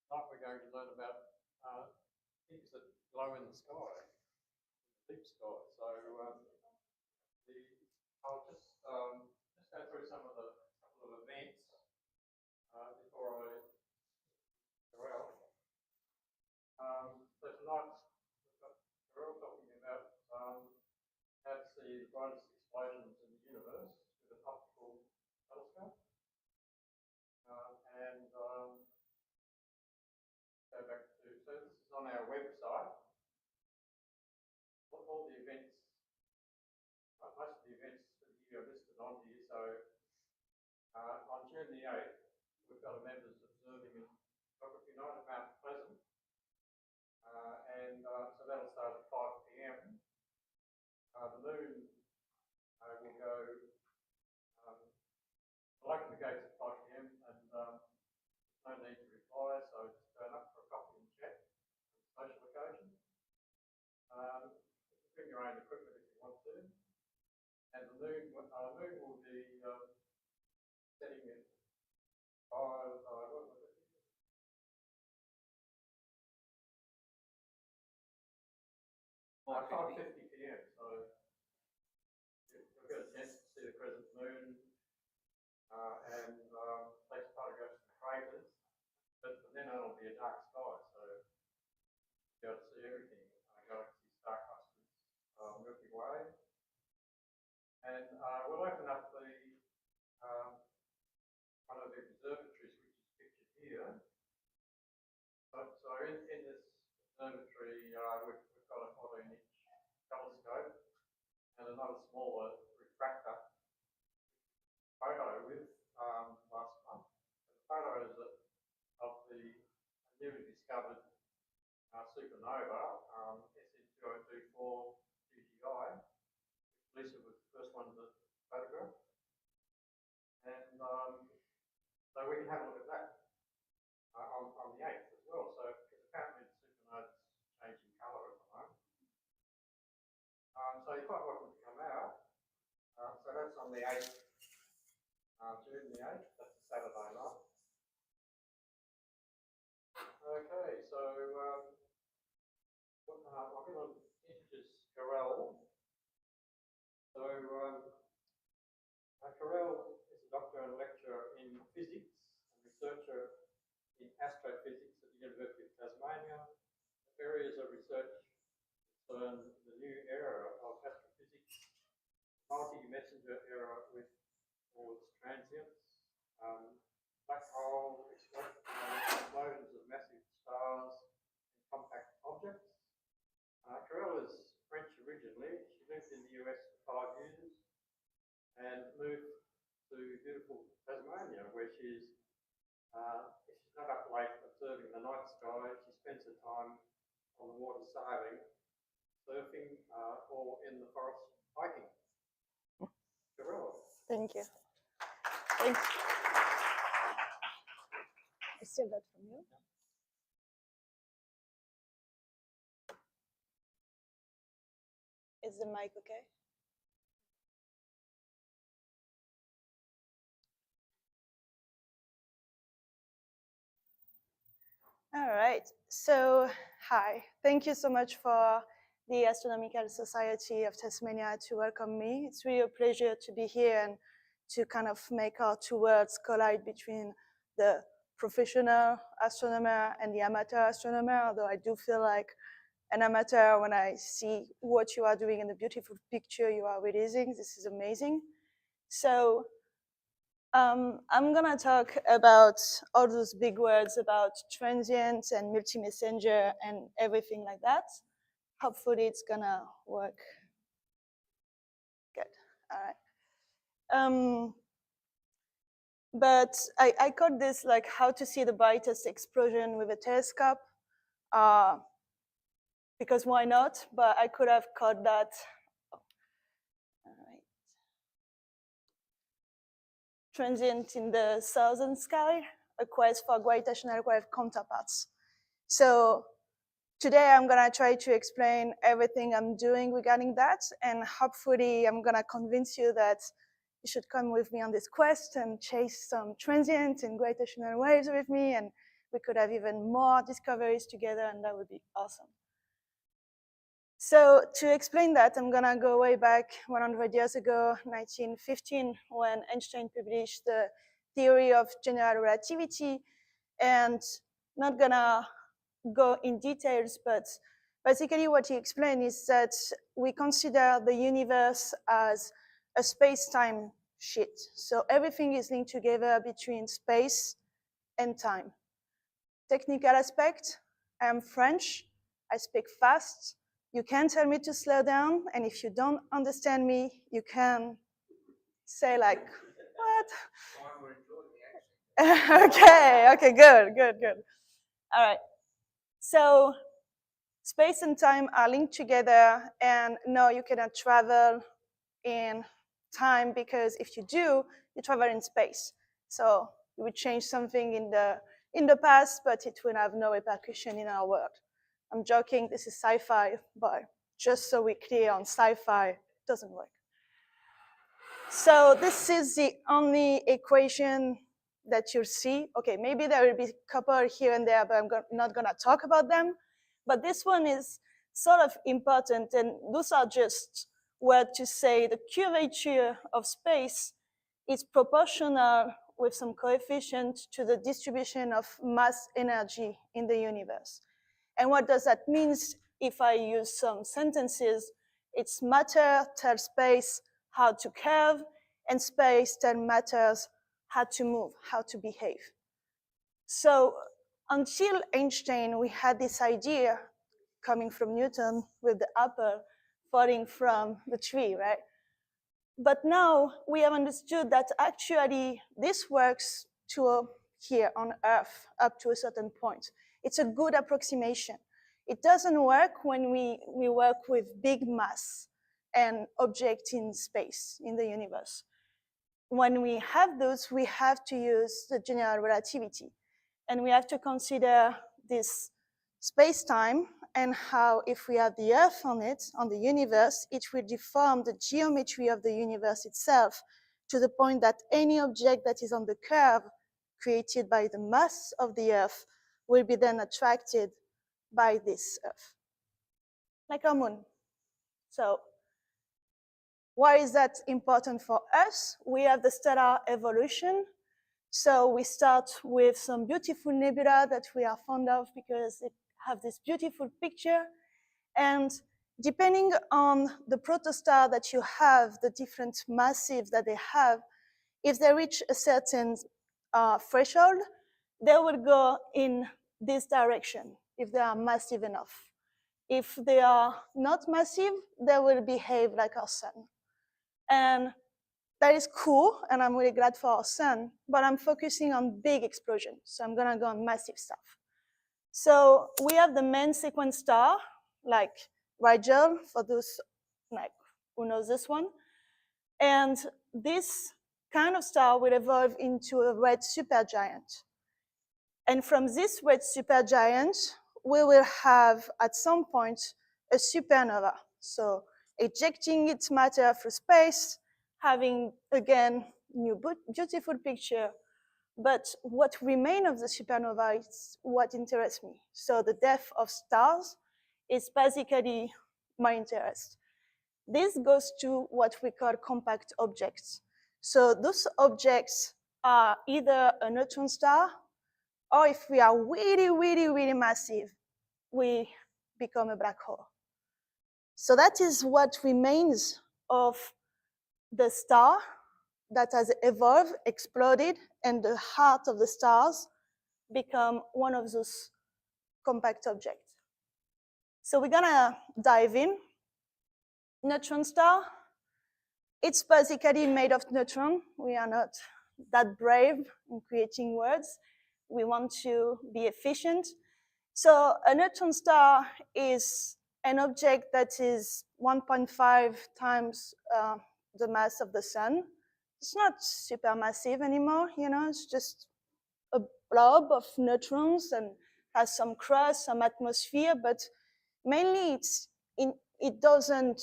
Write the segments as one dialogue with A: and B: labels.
A: Tonight we're going to learn about things that glow in the sky, deep sky. So I'll just go through some of the couple of events before I go out. So tonight we've got Karelle talking about how to see the brightest explosions in the universe with an optical telescope, and go back to, so this is on our website. All the events, most of the events that you are listed on here. So on June the 8th, we've got a members observing in Geography Night at Mount Pleasant, and so that'll start at 5 p.m. The moon will go, I'll open the gates at 5 p.m. and there's no need to reply, so just turn up for a coffee and chat on social occasion. Bring your own equipment if you want to. And the moon will be setting at 5, what was it? 5:50 p.m. So you'll get a chance to see the crescent moon and take photographs of the craters. But then it'll be a dark sky, so you'll be able to see everything: galaxies, star clusters, Milky Way. And we'll open up the one of the observatories, which is pictured here. So in this observatory, we've got a 14-inch telescope and another smaller refractor photo with last month. And the photos of the newly discovered supernova, SN2024 GGI. Lisa was the first one to photograph. And so we can have a look at that on the 8th as well. So because apparently the supernova's changing colour at the moment. So you're quite welcome to come out. So that's on the 8th, June the 8th. That's a Saturday night. Okay, so I'm going to introduce Karelle. So Karelle is a doctor and lecturer in physics and researcher in astrophysics at the University of Tasmania. Areas of research concern the new era of astrophysics, multi-messenger era with all its transients, black hole explosions of massive stars and compact objects. Karelle is French originally. She lived in the US for 5 years and moved to beautiful Tasmania, where she's if she's not up late observing the night sky, she spends her time on the water sailing, surfing, or in the forest hiking. Karelle.
B: Thank you. Thank you. I steal that from you. Is the mic okay? All right. So, hi. Thank you so much for the Astronomical Society of Tasmania to welcome me. It's really a pleasure to be here and to kind of make our two worlds collide between the professional astronomer and the amateur astronomer, although I do feel like an amateur when I see what you are doing and the beautiful picture you are releasing. This is amazing. So I'm gonna talk about all those big words about transient and multi-messenger and everything like that. Hopefully it's gonna work. Good, all right. But I called this like how to see the brightest explosion with a telescope. Because why not? But I could have called that, all right, transient in the southern sky, a quest for gravitational wave counterparts. So today I'm gonna try to explain everything I'm doing regarding that, and hopefully I'm gonna convince you that you should come with me on this quest and chase some transient and gravitational waves with me and we could have even more discoveries together, and that would be awesome. So to explain that, I'm gonna go way back 100 years ago, 1915, when Einstein published the theory of general relativity, and not gonna go in details, but basically what he explained is that we consider the universe as a space-time sheet. So everything is linked together between space and time. Technical aspect, I'm French, I speak fast. You can tell me to slow down, and if you don't understand me, you can say like, what? Okay, good. All right, so space and time are linked together, and no, you cannot travel in time, because if you do, you travel in space. So you would change something in the past, but it will have no repercussion in our world. I'm joking, this is sci-fi, but just so we're clear on sci-fi, it doesn't work. So this is the only equation that you'll see. Okay, maybe there will be a couple here and there, but I'm not gonna talk about them. But this one is sort of important, and those are just words to say the curvature of space is proportional with some coefficient to the distribution of mass energy in the universe. And what does that mean? If I use some sentences, it's matter tells space how to curve, and space tells matters how to move, how to behave. So until Einstein, we had this idea coming from Newton with the apple falling from the tree, right? But now we have understood that actually this works to here on Earth up to a certain point. It's a good approximation. It doesn't work when we work with big mass and objects in space, in the universe. When we have those, we have to use the general relativity. And we have to consider this space-time and how, if we have the Earth on it, on the universe, it will deform the geometry of the universe itself to the point that any object that is on the curve created by the mass of the Earth will be then attracted by this Earth, like our moon. So why is that important for us? We have the stellar evolution. So we start with some beautiful nebula that we are fond of because they have this beautiful picture. And depending on the protostar that you have, the different massive that they have, if they reach a certain threshold, they will go in this direction if they are massive enough. If they are not massive, they will behave like our sun. And that is cool, and I'm really glad for our sun, but I'm focusing on big explosions, so I'm gonna go on massive stuff. So we have the main sequence star, like Rigel, for those like who knows this one. And this kind of star will evolve into a red supergiant. And from this red supergiant, we will have at some point a supernova. So ejecting its matter through space, having again new beautiful picture. But what remains of the supernova is what interests me. So the death of stars is basically my interest. This goes to what we call compact objects. So those objects are either a neutron star, or if we are really massive, we become a black hole. So that is what remains of the star that has evolved, exploded, and the heart of the stars become one of those compact objects. So we're gonna dive in. Neutron star, it's basically made of neutron. We are not that brave in creating words. We want to be efficient. So a neutron star is an object that is 1.5 times the mass of the sun. It's not supermassive anymore, you know, it's just a blob of neutrons and has some crust, some atmosphere, but mainly it doesn't,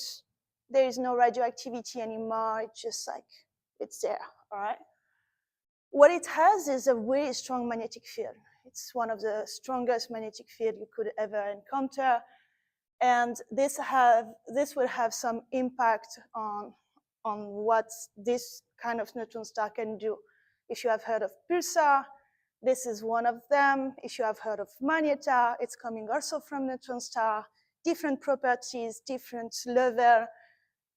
B: there is no radioactivity anymore, it's just like, it's there, all right? What it has is a really strong magnetic field. It's one of the strongest magnetic fields you could ever encounter. And this will have some impact on what this kind of neutron star can do. If you have heard of pulsar, this is one of them. If you have heard of magnetar, it's coming also from neutron star, different properties, different level.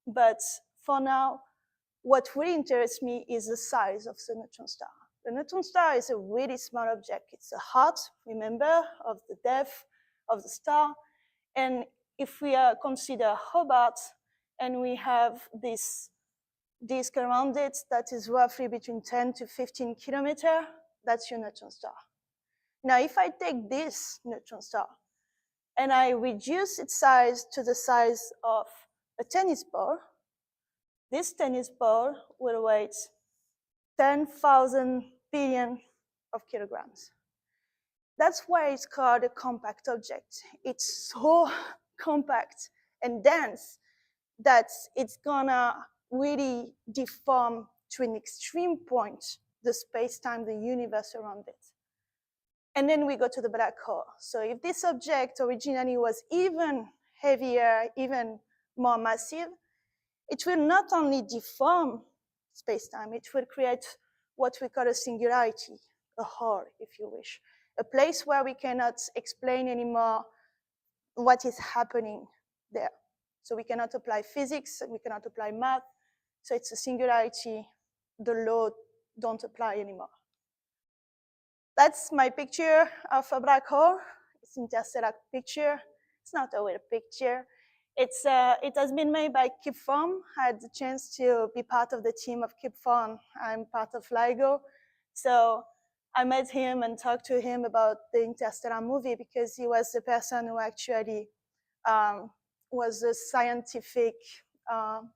B: But for now, what really interests me is the size of the neutron star. The neutron star is a really small object. It's a heart, remember, of the depth of the star. And if we consider Hobart, and we have this disk around it that is roughly between 10 to 15 kilometers, that's your neutron star. Now, if I take this neutron star and I reduce its size to the size of a tennis ball, this tennis ball will weigh 10,000 billion of kilograms. That's why it's called a compact object. It's so compact and dense that it's gonna really deform to an extreme point the space-time, the universe around it. And then we go to the black hole. So if this object originally was even heavier, even more massive, it will not only deform space-time, it will create what we call a singularity, a hole, if you wish, a place where we cannot explain anymore what is happening there. So we cannot apply physics, we cannot apply math, so it's a singularity, the law don't apply anymore. That's my picture of a black hole. It's an interstellar picture. It's not a real picture. It has been made by Kip Thorne. I had the chance to be part of the team of Kip Thorne. I'm part of LIGO. So I met him and talked to him about the Interstellar movie because he was the person who actually was the scientific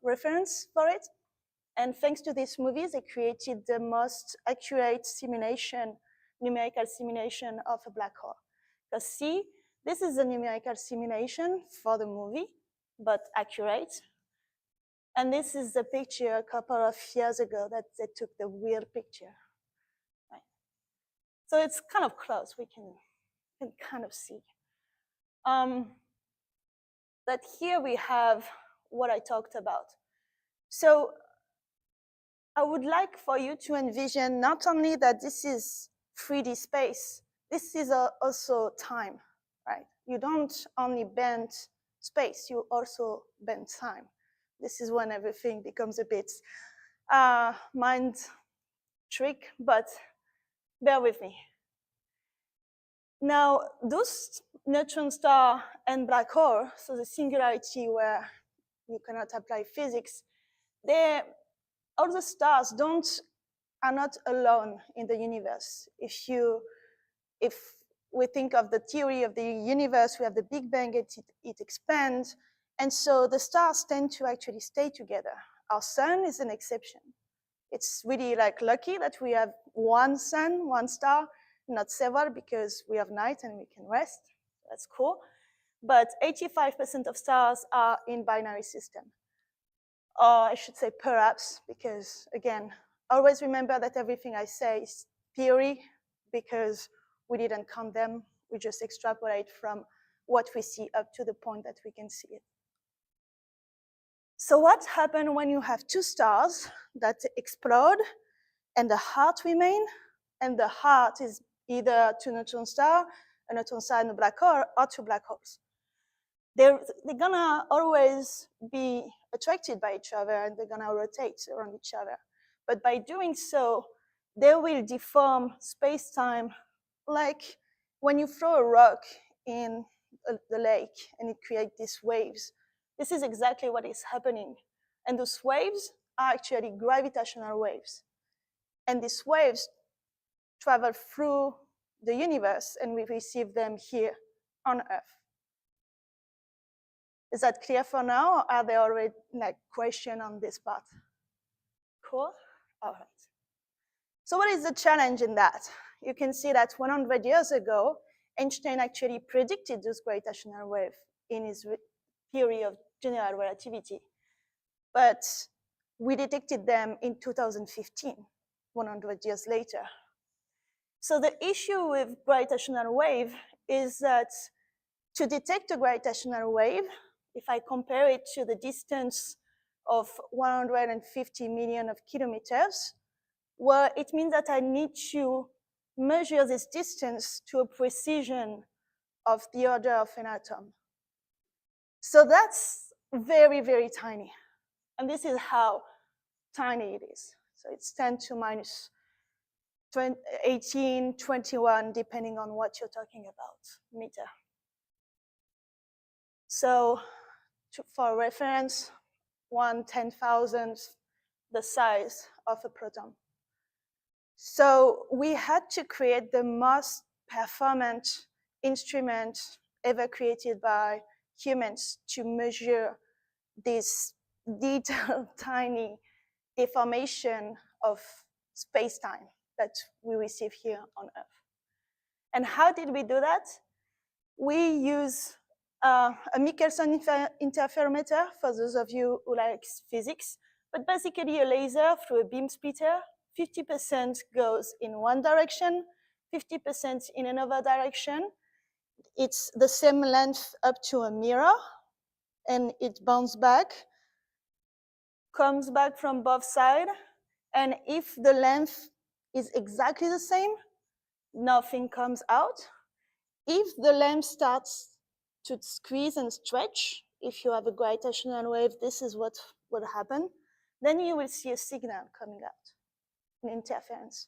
B: reference for it. And thanks to this movie, they created the most accurate simulation, numerical simulation of a black hole. Because see, this is a numerical simulation for the movie, but accurate. And this is the picture a couple of years ago that they took the real picture. Right. So it's kind of close, we can kind of see. But here we have what I talked about. So I would like for you to envision not only that this is 3D space, this is also time, right? You don't only bend space, you also bend time. This is when everything becomes a bit mind trick, but bear with me. Now, those neutron star and black hole, so the singularity where you cannot apply physics, all the stars are not alone in the universe. If we think of the theory of the universe, we have the Big Bang, it expands, and so the stars tend to actually stay together. Our sun is an exception. It's really like lucky that we have one sun, one star, not several, because we have night and we can rest. That's cool. But 85% of stars are in binary system. Or I should say perhaps, because again, always remember that everything I say is theory, because we didn't count them. We just extrapolate from what we see up to the point that we can see it. So what happens when you have two stars that explode and the heart remain? And the heart is either two neutron stars, a neutron star and a black hole, or two black holes. They're gonna always be attracted by each other and they're gonna rotate around each other. But by doing so, they will deform space-time like when you throw a rock in the lake and it creates these waves. This is exactly what is happening. And those waves are actually gravitational waves. And these waves travel through the universe and we receive them here on Earth. Is that clear for now, or are there already like questions on this part? Cool, all right. So what is the challenge in that? You can see that 100 years ago, Einstein actually predicted those gravitational waves in his theory of general relativity. But we detected them in 2015. 100 years later. So the issue with gravitational wave is that to detect a gravitational wave, if I compare it to the distance of 150 million of kilometers, well, it means that I need to measure this distance to a precision of the order of an atom. So that's very, very tiny. And this is how tiny it is. So it's 10 to minus 18, 21, depending on what you're talking about, meter. So for reference, 1/10,000th the size of a proton. So we had to create the most performant instrument ever created by humans to measure this detailed, tiny deformation of space-time that we receive here on Earth. And how did we do that? We use a Michelson interferometer, for those of you who like physics, but basically a laser through a beam splitter. 50% goes in one direction, 50% in another direction. It's the same length up to a mirror, and it bounces back, comes back from both sides, and if the length is exactly the same, nothing comes out. If the length starts to squeeze and stretch, if you have a gravitational wave, this is what would happen, then you will see a signal coming out, an interference.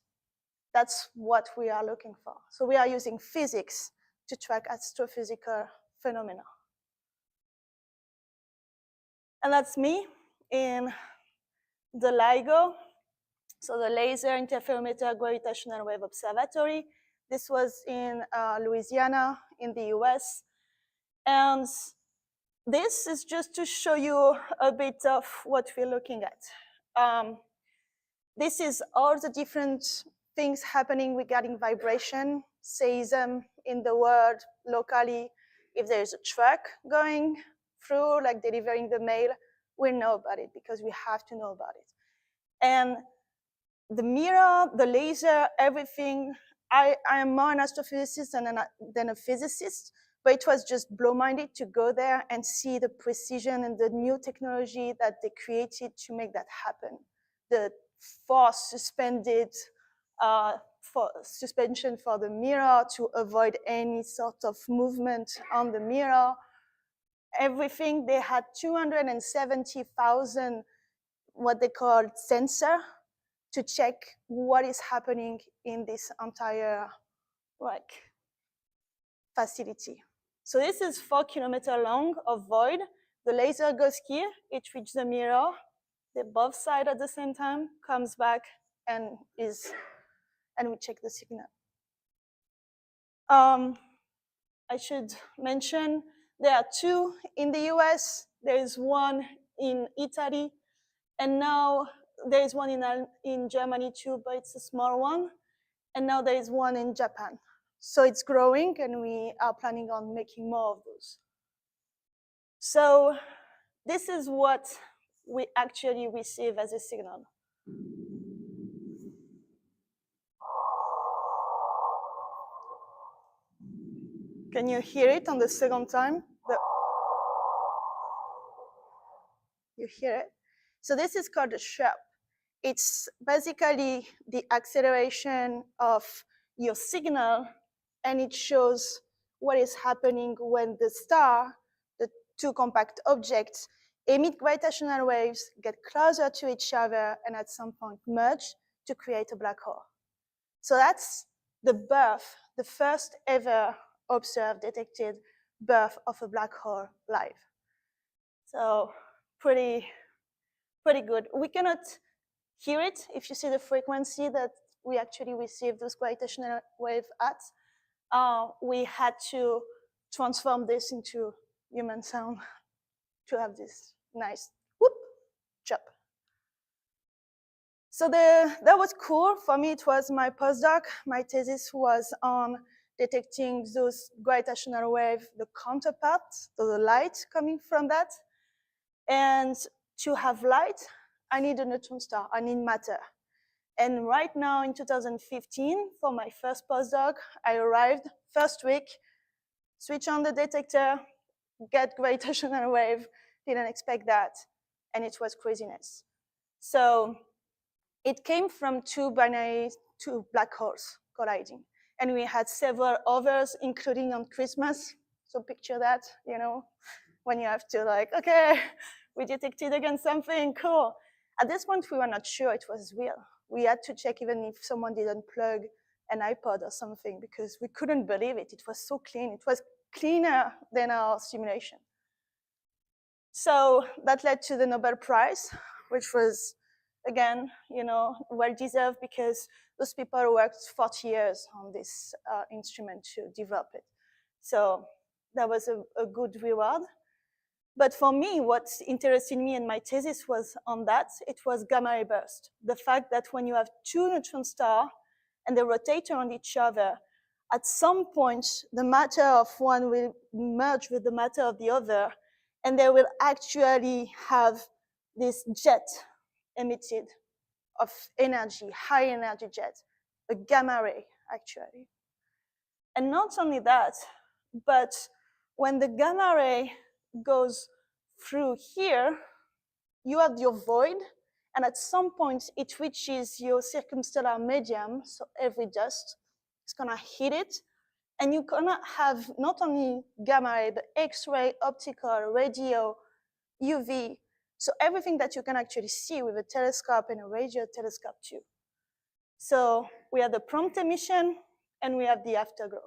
B: That's what we are looking for. So we are using physics to track astrophysical phenomena. And that's me in the LIGO, so the Laser Interferometer Gravitational Wave Observatory. This was in Louisiana in the US. And this is just to show you a bit of what we're looking at. This is all the different things happening regarding vibration, seism in the world, locally. If there's a truck going through, like delivering the mail, we know about it because we have to know about it. And the mirror, the laser, everything, I am more an astrophysicist than a physicist, but it was just blow-minded to go there and see the precision and the new technology that they created to make that happen. The force suspended, for suspension for the mirror to avoid any sort of movement on the mirror. Everything, they had 270,000 what they call sensor to check what is happening in this entire facility. So this is 4 kilometers long of void. The laser goes here, it reaches the mirror, they're both sides at the same time, comes back and we check the signal. I should mention there are 2 in the US, there is 1 in Italy, and now there is 1 in Germany too, but it's a small one. And now there is 1 in Japan. So it's growing and we are planning on making more of those. So this is what we actually receive as a signal. Can you hear it on the second time? You hear it? So this is called a chirp. It's basically the acceleration of your signal, and it shows what is happening when the star, the 2 compact objects, emit gravitational waves, get closer to each other, and at some point merge to create a black hole. So that's the birth, the first ever observed, detected birth of a black hole live. So pretty good. We cannot hear it if you see the frequency that we actually receive those gravitational waves at. We had to transform this into human sound to have this nice whoop, chop. So that was cool. For me, it was my postdoc. My thesis was on detecting those gravitational waves, the counterparts, so the light coming from that. And to have light, I need a neutron star, I need matter. And right now in 2015, for my first postdoc, I arrived first week, switch on the detector, get gravitational wave, didn't expect that, and it was craziness. So it came from two black holes colliding. And we had several others, including on Christmas. So picture that, you know, when you have to like, okay, we detected again something, cool. At this point, we were not sure it was real. We had to check even if someone didn't plug an iPod or something because we couldn't believe it. It was so clean. It was cleaner than our simulation. So that led to the Nobel Prize, which was, again, you know, well-deserved because those people worked 40 years on this instrument to develop it. So that was a good reward. But for me, what interested me in my thesis was on that. It was gamma ray burst. The fact that when you have two neutron stars and they rotate around each other, at some point, the matter of one will merge with the matter of the other, and they will actually have this jet emitted of energy, high energy jet, a gamma ray, actually. And not only that, but when the gamma ray goes through here, you have your void, and at some point it reaches your circumstellar medium, so every dust is gonna hit it, and you're gonna have not only gamma ray, but X-ray, optical, radio, UV, so everything that you can actually see with a telescope and a radio telescope too. So we have the prompt emission, and we have the afterglow.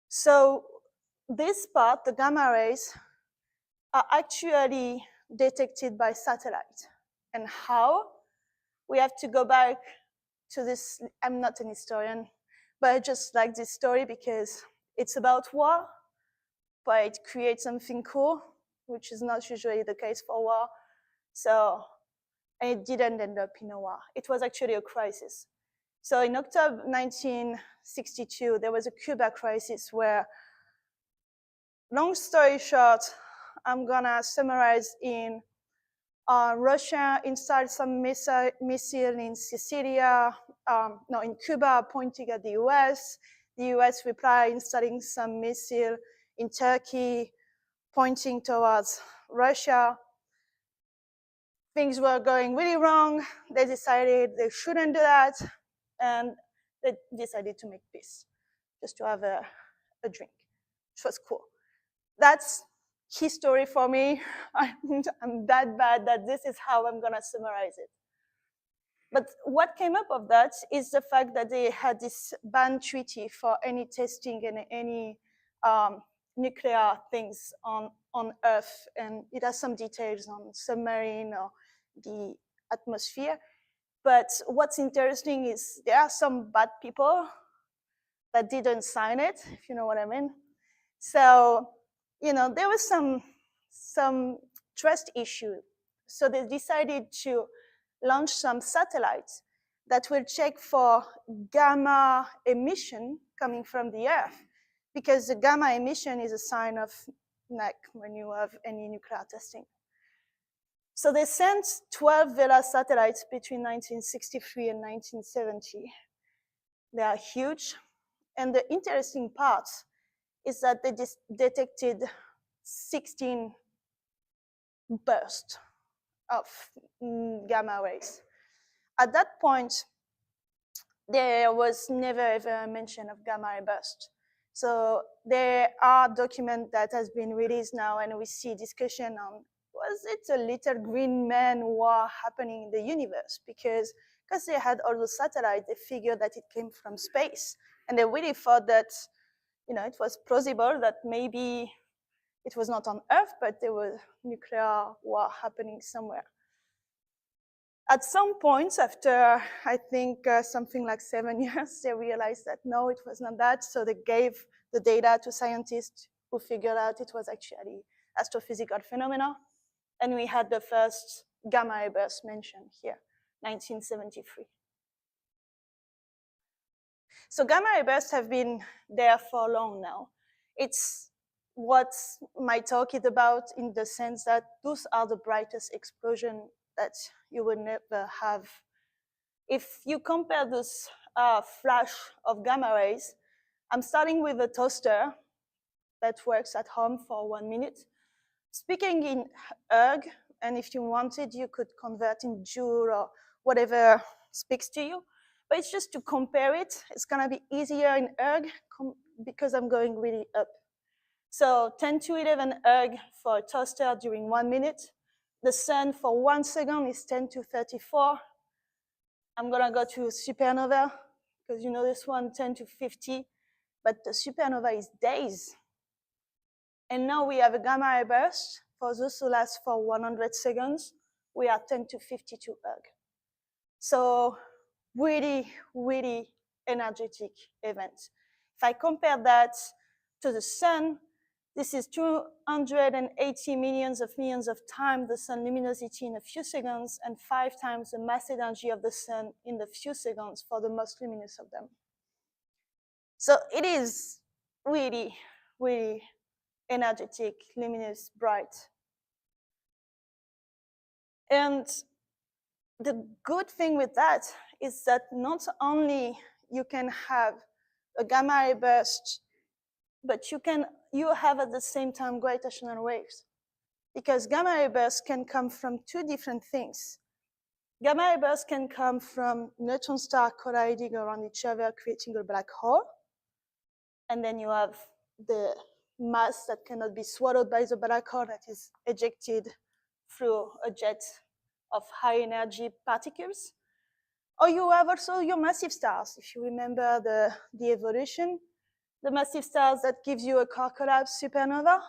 B: So this part, the gamma rays, are actually detected by satellite. And how? We have to go back to this. I'm not an historian, but I just like this story because it's about war, but it creates something cool, which is not usually the case for war. So, and it didn't end up in a war. It was actually a crisis. So in October 1962, there was a Cuba crisis where, long story short, I'm gonna summarize in Russia installed some missile in Sicilia, in Cuba, pointing at the US. The US replied installing some missile in Turkey, pointing towards Russia. Things were going really wrong. They decided they shouldn't do that, and they decided to make peace, just to have a drink, which was cool. That's history for me. I'm that bad that this is how I'm gonna summarize it. But what came up of that is the fact that they had this ban treaty for any testing and any nuclear things on Earth, and it has some details on submarine or the atmosphere. But what's interesting is there are some bad people that didn't sign it, if you know what I mean. So, you know, there was some trust issue. So they decided to launch some satellites that will check for gamma emission coming from the Earth, because the gamma emission is a sign of like when you have any nuclear testing. So they sent 12 Vela satellites between 1963 and 1970. They are huge. And the interesting part is that they detected 16 bursts of gamma rays. At that point, there was never ever a mention of gamma ray burst. So there are documents that has been released now, and we see discussion on, was it a little green man war happening in the universe? Because they had all those satellites, they figured that it came from space. And they really thought that, you know, it was plausible that maybe it was not on Earth, but there was nuclear war happening somewhere. At some point, after I think something like 7 years, they realized that no, it was not that. So they gave the data to scientists who figured out it was actually astrophysical phenomena. And we had the first gamma ray burst mentioned here, 1973. So gamma ray bursts have been there for long now. It's what my talk is about, in the sense that those are the brightest explosions that you would never have if you compare this flash of gamma rays, I'm starting with a toaster that works at home for 1 minute. Speaking in erg, and if you wanted, you could convert in joule or whatever speaks to you. But it's just to compare it. It's gonna be easier in erg because I'm going really up. So 10 to 11 erg for a toaster during 1 minute. The sun for 1 second is 10 to 34. I'm gonna go to supernova, because you know this one, 10 to 50, but the supernova is days. And now we have a gamma ray burst. For those who last for 100 seconds, we are 10 to 52 erg. So really, really energetic event. If I compare that to the sun, this is 280 millions of times the sun luminosity in a few seconds, and 5 times the mass energy of the sun in the few seconds for the most luminous of them. So it is really, really energetic, luminous, bright. And the good thing with that is that not only you can have a gamma ray burst, but you have at the same time gravitational waves. Because gamma ray bursts can come from 2 different things. Gamma ray bursts can come from neutron stars colliding around each other, creating a black hole. And then you have the mass that cannot be swallowed by the black hole that is ejected through a jet of high energy particles. Or you have also your massive stars. If you remember the evolution, the massive stars that gives you a core collapse supernova,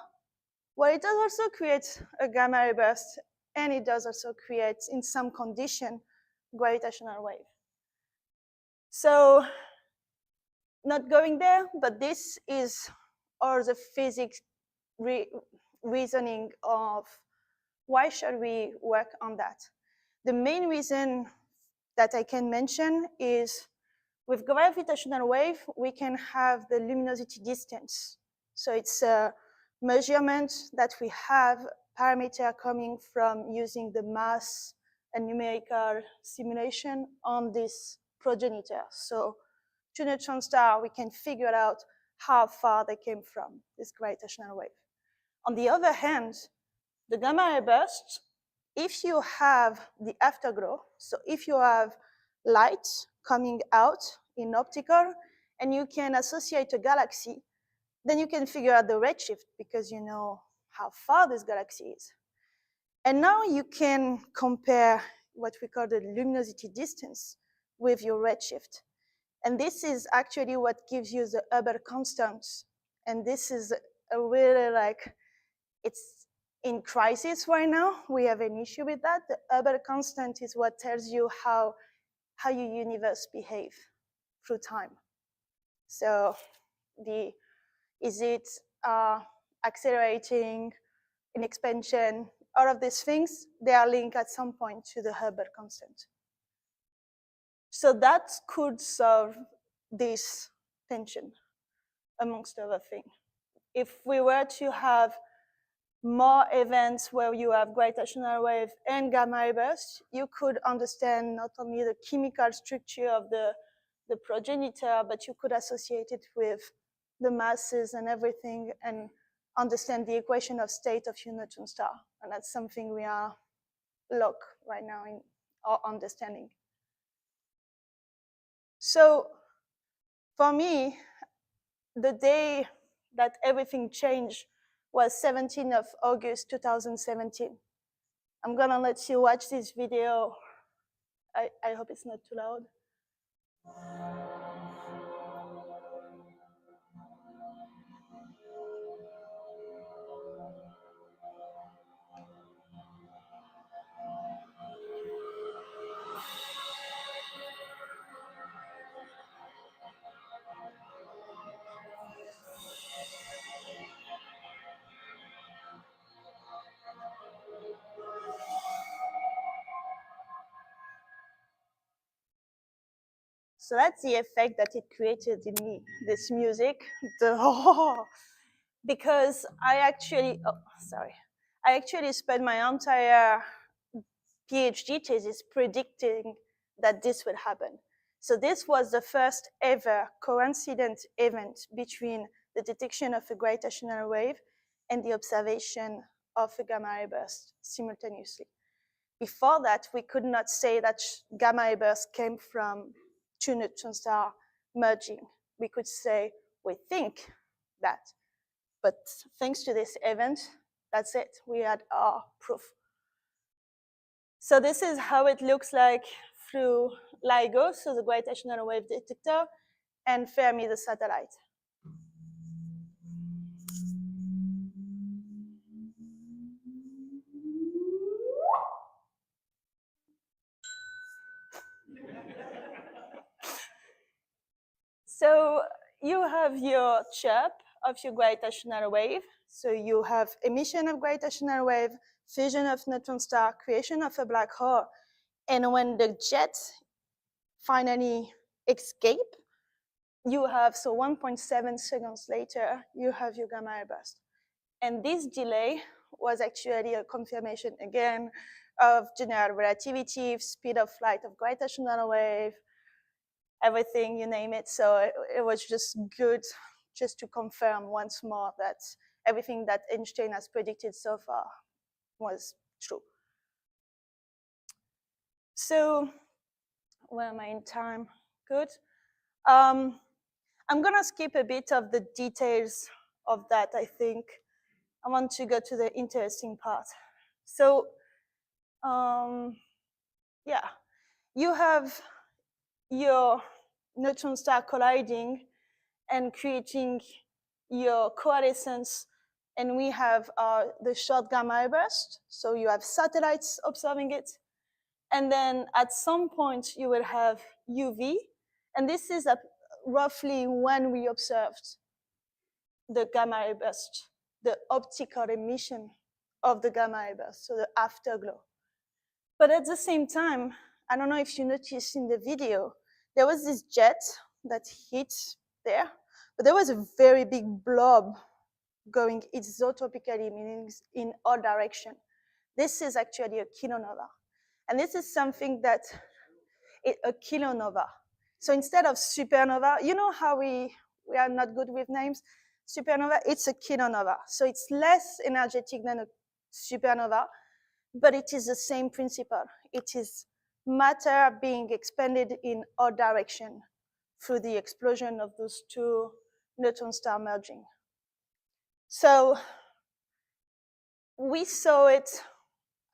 B: well, it does also create a gamma ray burst, and it does also create, in some condition, gravitational wave. So, not going there, but this is all the physics reasoning of why should we work on that. The main reason that I can mention is with gravitational wave, we can have the luminosity distance. So it's a measurement that we have parameter coming from using the mass and numerical simulation on this progenitor. So to neutron star, we can figure out how far they came from, this gravitational wave. On the other hand, the gamma ray burst, if you have the afterglow, so if you have light coming out in optical and you can associate a galaxy, then you can figure out the redshift because you know how far this galaxy is. And now you can compare what we call the luminosity distance with your redshift. And this is actually what gives you the Hubble constant. And this is a really it's in crisis right now. We have an issue with that. The Hubble constant is what tells you how your universe behaves through time. So is it accelerating, in expansion, all of these things, they are linked at some point to the Hubble constant. So that could solve this tension, amongst other things. If we were to have more events where you have gravitational wave and gamma ray burst, you could understand not only the chemical structure of the progenitor, but you could associate it with the masses and everything and understand the equation of state of your neutron star. And that's something we are locked right now in our understanding. So for me, the day that everything changed was 17th of August, 2017. I'm gonna let you watch this video. I hope it's not too loud. So that's the effect that it created in me, this music, because I actually spent my entire PhD thesis predicting that this would happen. So this was the first ever coincident event between the detection of a gravitational wave and the observation of a gamma ray burst simultaneously. Before that, we could not say that gamma ray burst came from two neutron stars merging. We could say, we think that. But thanks to this event, that's it. We had our proof. So this is how it looks like through LIGO, so the gravitational wave detector, and Fermi, the satellite. So you have your chirp of your gravitational wave. So you have emission of gravitational wave, fusion of neutron star, creation of a black hole. And when the jet finally escape, you have, so 1.7 seconds later, you have your gamma ray burst. And this delay was actually a confirmation again of general relativity, speed of flight of gravitational wave, everything, you name it. So it was just good just to confirm once more that everything that Einstein has predicted so far was true. So where am I in time? Good. I'm gonna skip a bit of the details of that, I think. I want to go to the interesting part. So, yeah, you have your neutron star colliding and creating your coalescence, and we have the short gamma ray burst. So you have satellites observing it, and then at some point you will have UV, and this is roughly when we observed the gamma ray burst, the optical emission of the gamma ray burst, so the afterglow. But at the same time, I don't know if you noticed in the video, there was this jet that hit there, but there was a very big blob going isotopically, meaning in all direction. This is actually a kilonova. And this is something that, a kilonova. So instead of supernova, you know how we are not good with names? Supernova, it's a kilonova. So it's less energetic than a supernova, but it is the same principle. It is matter being expanded in all direction through the explosion of those two neutron star merging. So we saw it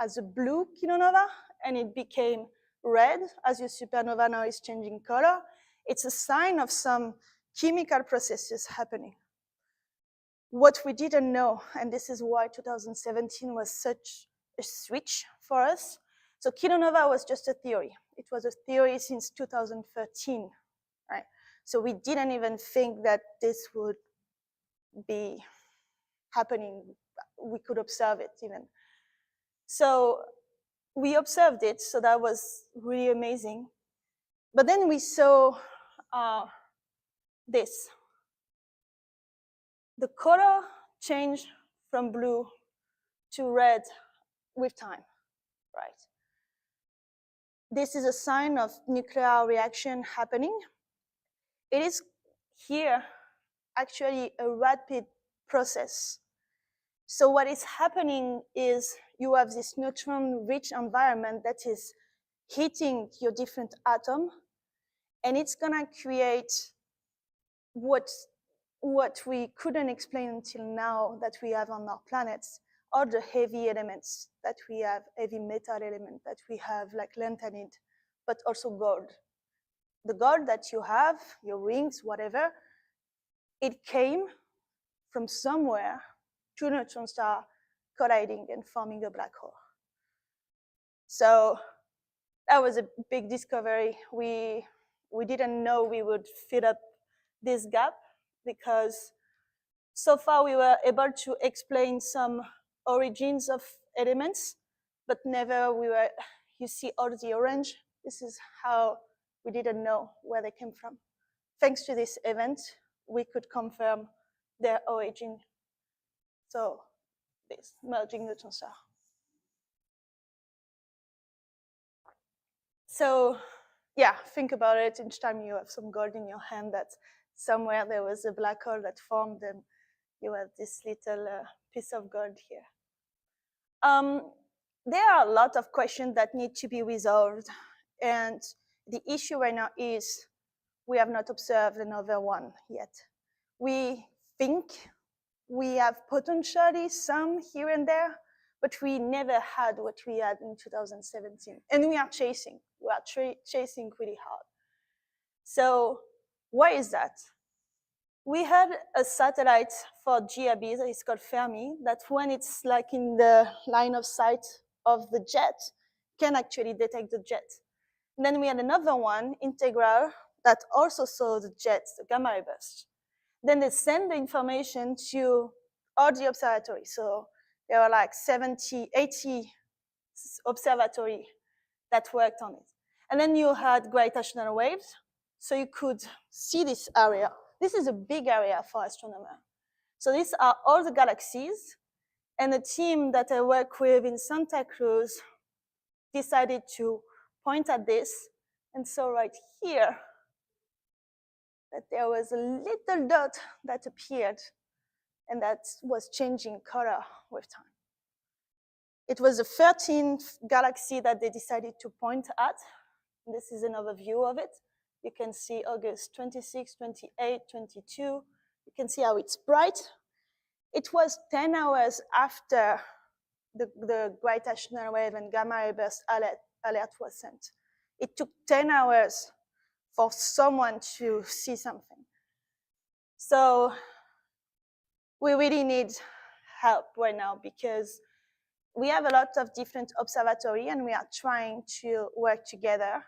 B: as a blue kilonova, and it became red as your supernova now is changing color. It's a sign of some chemical processes happening. What we didn't know, and this is why 2017 was such a switch for us. So kilonova was just a theory. It was a theory since 2013, right? So we didn't even think that this would be happening. We could observe it even. So we observed it, so that was really amazing. But then we saw this. The color changed from blue to red with time, right? This is a sign of nuclear reaction happening. It is here actually a rapid process. So what is happening is you have this neutron-rich environment that is heating your different atoms, and it's gonna create what we couldn't explain until now that we have on our planets, all the heavy elements that we have, heavy metal element that we have, like lanthanide, but also gold. The gold that you have, your rings, whatever, it came from somewhere, two neutron stars colliding and forming a black hole. So that was a big discovery. We didn't know we would fill up this gap, because so far we were able to explain some origins of elements, but never you see all the orange. This is how we didn't know where they came from. Thanks to this event, we could confirm their origin. So this merging neutron star. So yeah, think about it. Each time you have some gold in your hand, that somewhere there was a black hole that formed, and you have this little piece of gold here. There are a lot of questions that need to be resolved, and the issue right now is we have not observed another one yet. We think we have potentially some here and there, but we never had what we had in 2017. And we are chasing. We are chasing really hard. So why is that? We had a satellite for GRB that is called Fermi, that when it's like in the line of sight of the jet, can actually detect the jet. And then we had another one, Integral, that also saw the jets, the gamma ray burst. Then they send the information to all the observatories. So there were like 70, 80 observatories that worked on it. And then you had gravitational waves, so you could see this area. This is a big area for astronomers. So these are all the galaxies, and the team that I work with in Santa Cruz decided to point at this. And so right here, that there was a little dot that appeared, and that was changing color with time. It was the 13th galaxy that they decided to point at. This is another view of it. You can see August 26, 28, 22. You can see how it's bright. It was 10 hours after the gravitational wave and gamma ray burst alert was sent. It took 10 hours for someone to see something. So we really need help right now, because we have a lot of different observatories and we are trying to work together,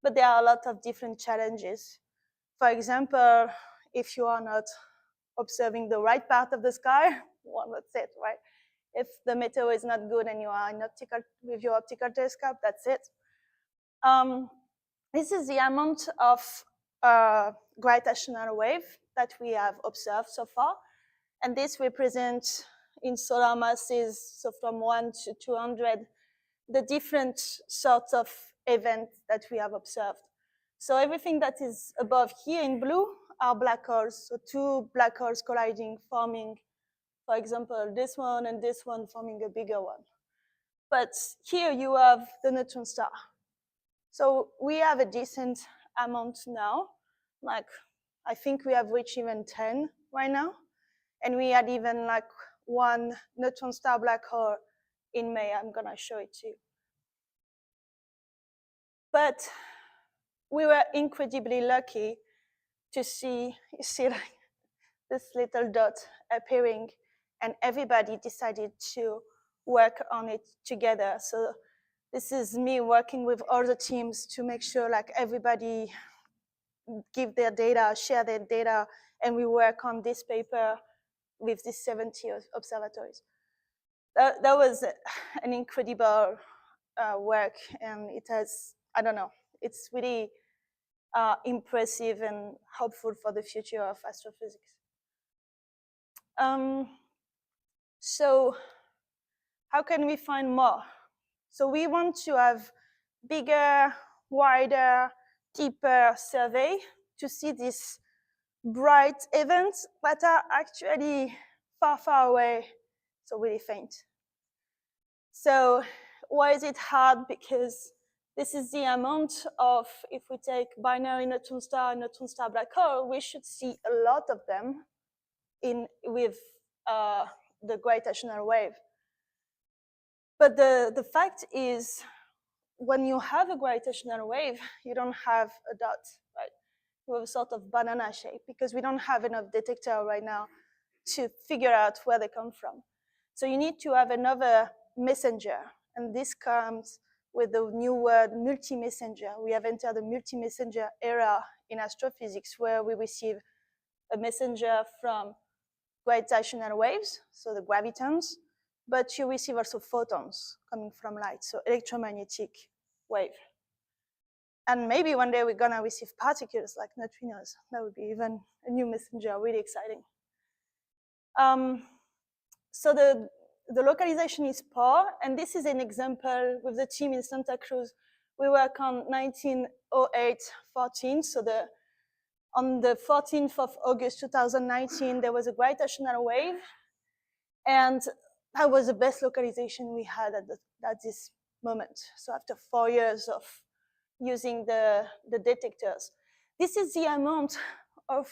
B: but there are a lot of different challenges. For example, if you are not observing the right part of the sky, well, that's it, right? If the meteor is not good and you are with your optical telescope, that's it. This is the amount of gravitational wave that we have observed so far. And this represents in solar masses, so from 1 to 200, the different sorts of events that we have observed. So everything that is above here in blue are black holes. So two black holes colliding, forming, for example, this one and this one forming a bigger one. But here you have the neutron star. So we have a decent amount now. Like, I think we have reached even 10 right now. And we had even like one neutron star black hole in May. I'm gonna show it to you. But we were incredibly lucky to see, you see like this little dot appearing, and everybody decided to work on it together. So this is me working with all the teams to make sure like everybody give their data, share their data, and we work on this paper with these 70 observatories. That was an incredible work, and it has, I don't know, it's really impressive and hopeful for the future of astrophysics. So how can we find more? So we want to have bigger, wider, deeper survey to see these bright events that are actually far, far away, so really faint. So why is it hard? Because this is the amount of, if we take binary neutron star black hole, we should see a lot of them with the gravitational wave. But the fact is, when you have a gravitational wave, you don't have a dot, right? You have a sort of banana shape, because we don't have enough detector right now to figure out where they come from. So you need to have another messenger, and this comes with the new word multi-messenger. We have entered the multi-messenger era in astrophysics, where we receive a messenger from gravitational waves, so the gravitons, but you receive also photons coming from light, so electromagnetic wave. And maybe one day we're gonna receive particles like neutrinos. That would be even a new messenger, really exciting. So the localization is poor, and this is an example with the team in Santa Cruz. we work on 1908-14, so on the 14th of August 2019, there was a gravitational wave, and that was the best localization we had at this moment. So after 4 years of using the detectors. This is the amount of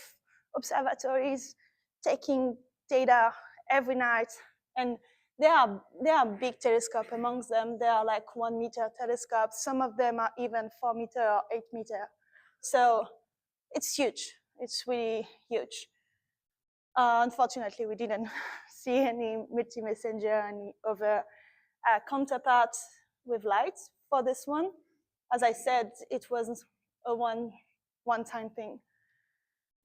B: observatories taking data every night, and there are big telescopes amongst them. There are like 1 meter telescopes. Some of them are even 4 meter or 8 meter. So it's huge. It's really huge. Unfortunately, we didn't see any multi-messenger, any other counterparts with light for this one. As I said, it was a one-time thing.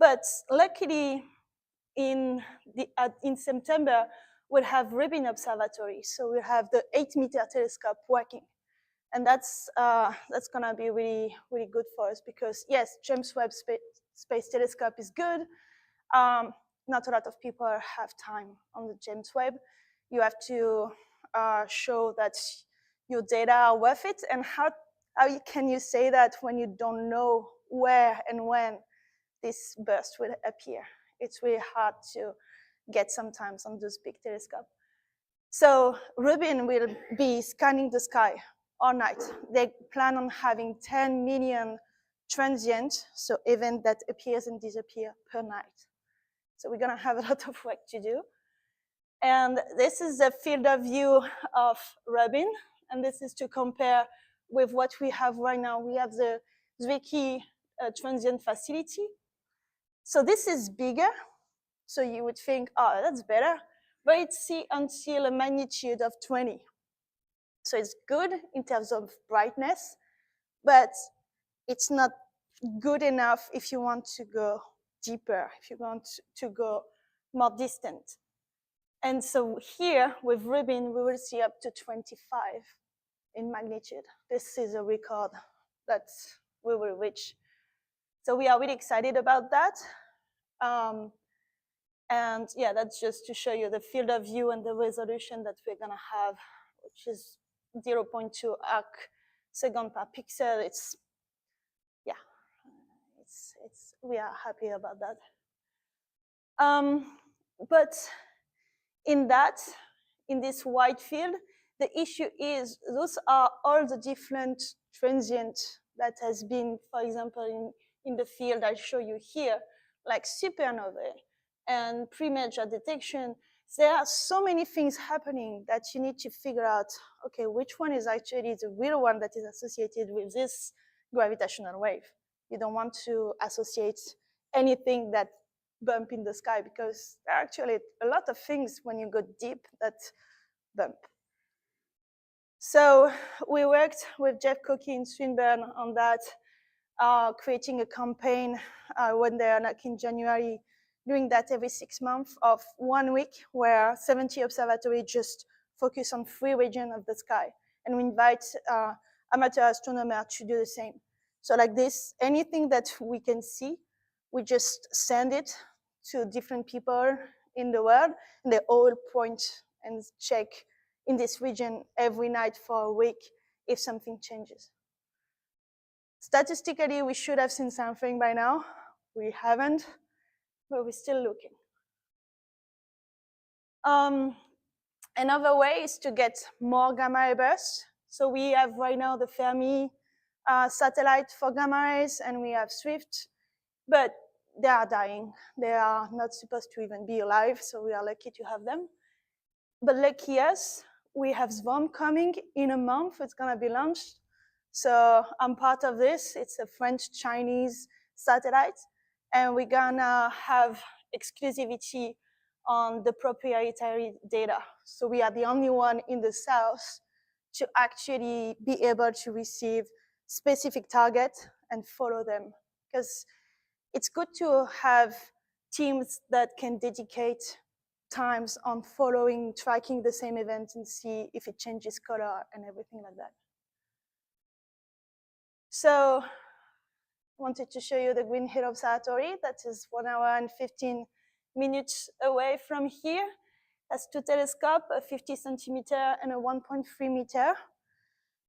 B: But luckily, in September, we'll have Rubin Observatory. So we'll have the 8-meter telescope working. And that's gonna be really, really good for us because yes, James Webb Space Telescope is good. Not a lot of people have time on the James Webb. You have to show that your data are worth it. And how can you say that when you don't know where and when this burst will appear? It's really hard to get sometimes on those big telescopes. So Rubin will be scanning the sky all night. They plan on having 10 million transient, so event that appears and disappear per night. So we're gonna have a lot of work to do. And this is the field of view of Rubin, and this is to compare with what we have right now. We have the Zwicky transient facility. So this is bigger, so you would think, oh, that's better, but it's until a magnitude of 20. So it's good in terms of brightness, but it's not good enough if you want to go deeper, if you want to go more distant. And so here with Rubin, we will see up to 25 in magnitude. This is a record that we will reach. So we are really excited about that. And yeah, that's just to show you the field of view and the resolution that we're gonna have, which is 0.2 arc second per pixel. It's, yeah, we are happy about that. But in this wide field, the issue is those are all the different transient that has been, for example, in the field I show you here, like supernovae and premature detection. There are so many things happening that you need to figure out, okay, which one is actually the real one that is associated with this gravitational wave. You don't want to associate anything that bump in the sky because there are actually a lot of things when you go deep that bump. So we worked with Jeff Cookey in Swinburne on that, creating a campaign when they are like in January, doing that every 6 months of 1 week where 70 observatories just focus on 3 regions of the sky. And we invite amateur astronomers to do the same. So like this, anything that we can see, we just send it to different people in the world, and they all point and check in this region every night for a week if something changes. Statistically, we should have seen something by now. We haven't, but we're still looking. Another way is to get more gamma ray bursts. So we have right now the Fermi satellite for gamma rays, and we have Swift, but they are dying. They are not supposed to even be alive, so we are lucky to have them. But lucky us, we have SVOM coming in a month. It's gonna be launched. So I'm part of this. It's a French-Chinese satellite, and we're gonna have exclusivity on the proprietary data. So we are the only one in the South to actually be able to receive specific targets and follow them. Because it's good to have teams that can dedicate times on following, tracking the same event and see if it changes color and everything like that. So I wanted to show you the Green Hill Observatory. That is 1 hour and 15 minutes away from here. That's 2 telescopes, a 50 centimeter and a 1.3 meter.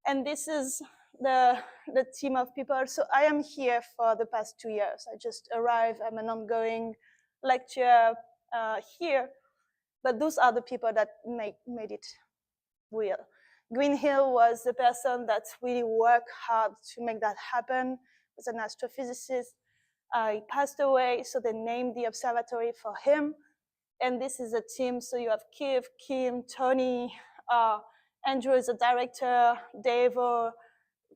B: And this is the team of people. So I am here for the past 2 years. I just arrived. I'm an ongoing lecturer here, but those are the people that made it real. Green Hill was the person that really worked hard to make that happen. He was an astrophysicist. He passed away, so they named the observatory for him. And this is a team. So you have Kev, Kim, Tony, Andrew is a director, Dave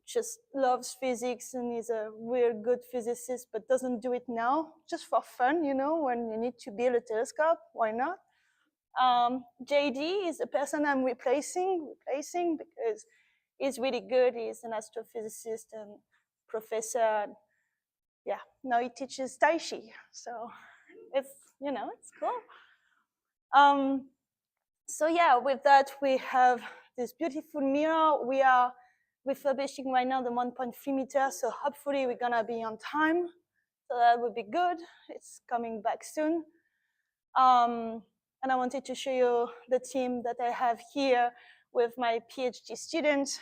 B: just loves physics and is a real good physicist, but doesn't do it now, just for fun, you know, when you need to build a telescope, why not? JD is the person I'm replacing because he's really good. He's an astrophysicist and professor. And yeah, now he teaches Tai Chi, so it's, you know, it's cool. So yeah, with that, we have this beautiful mirror. We are refurbishing right now the 1.3 meter, so hopefully we're gonna be on time. So that would be good. It's coming back soon. And I wanted to show you the team that I have here with my PhD student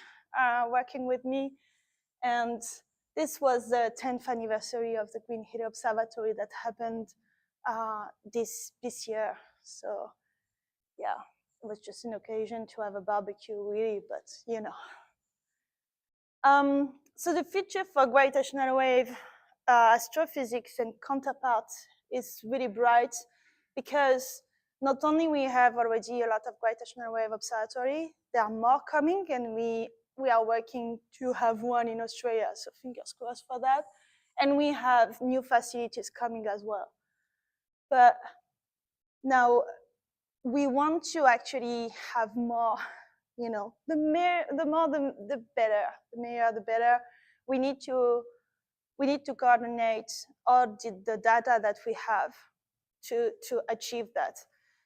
B: working with me. And this was the 10th anniversary of the Green Hill Observatory that happened this year. So yeah, it was just an occasion to have a barbecue, really, but you know. So the future for gravitational wave astrophysics and counterparts is really bright because not only we have already a lot of gravitational wave observatory, there are more coming, and we are working to have one in Australia, so fingers crossed for that. And we have new facilities coming as well. But now we want to actually have more, you know, the more the better, the more the better. We need to coordinate all the data that we have to achieve that.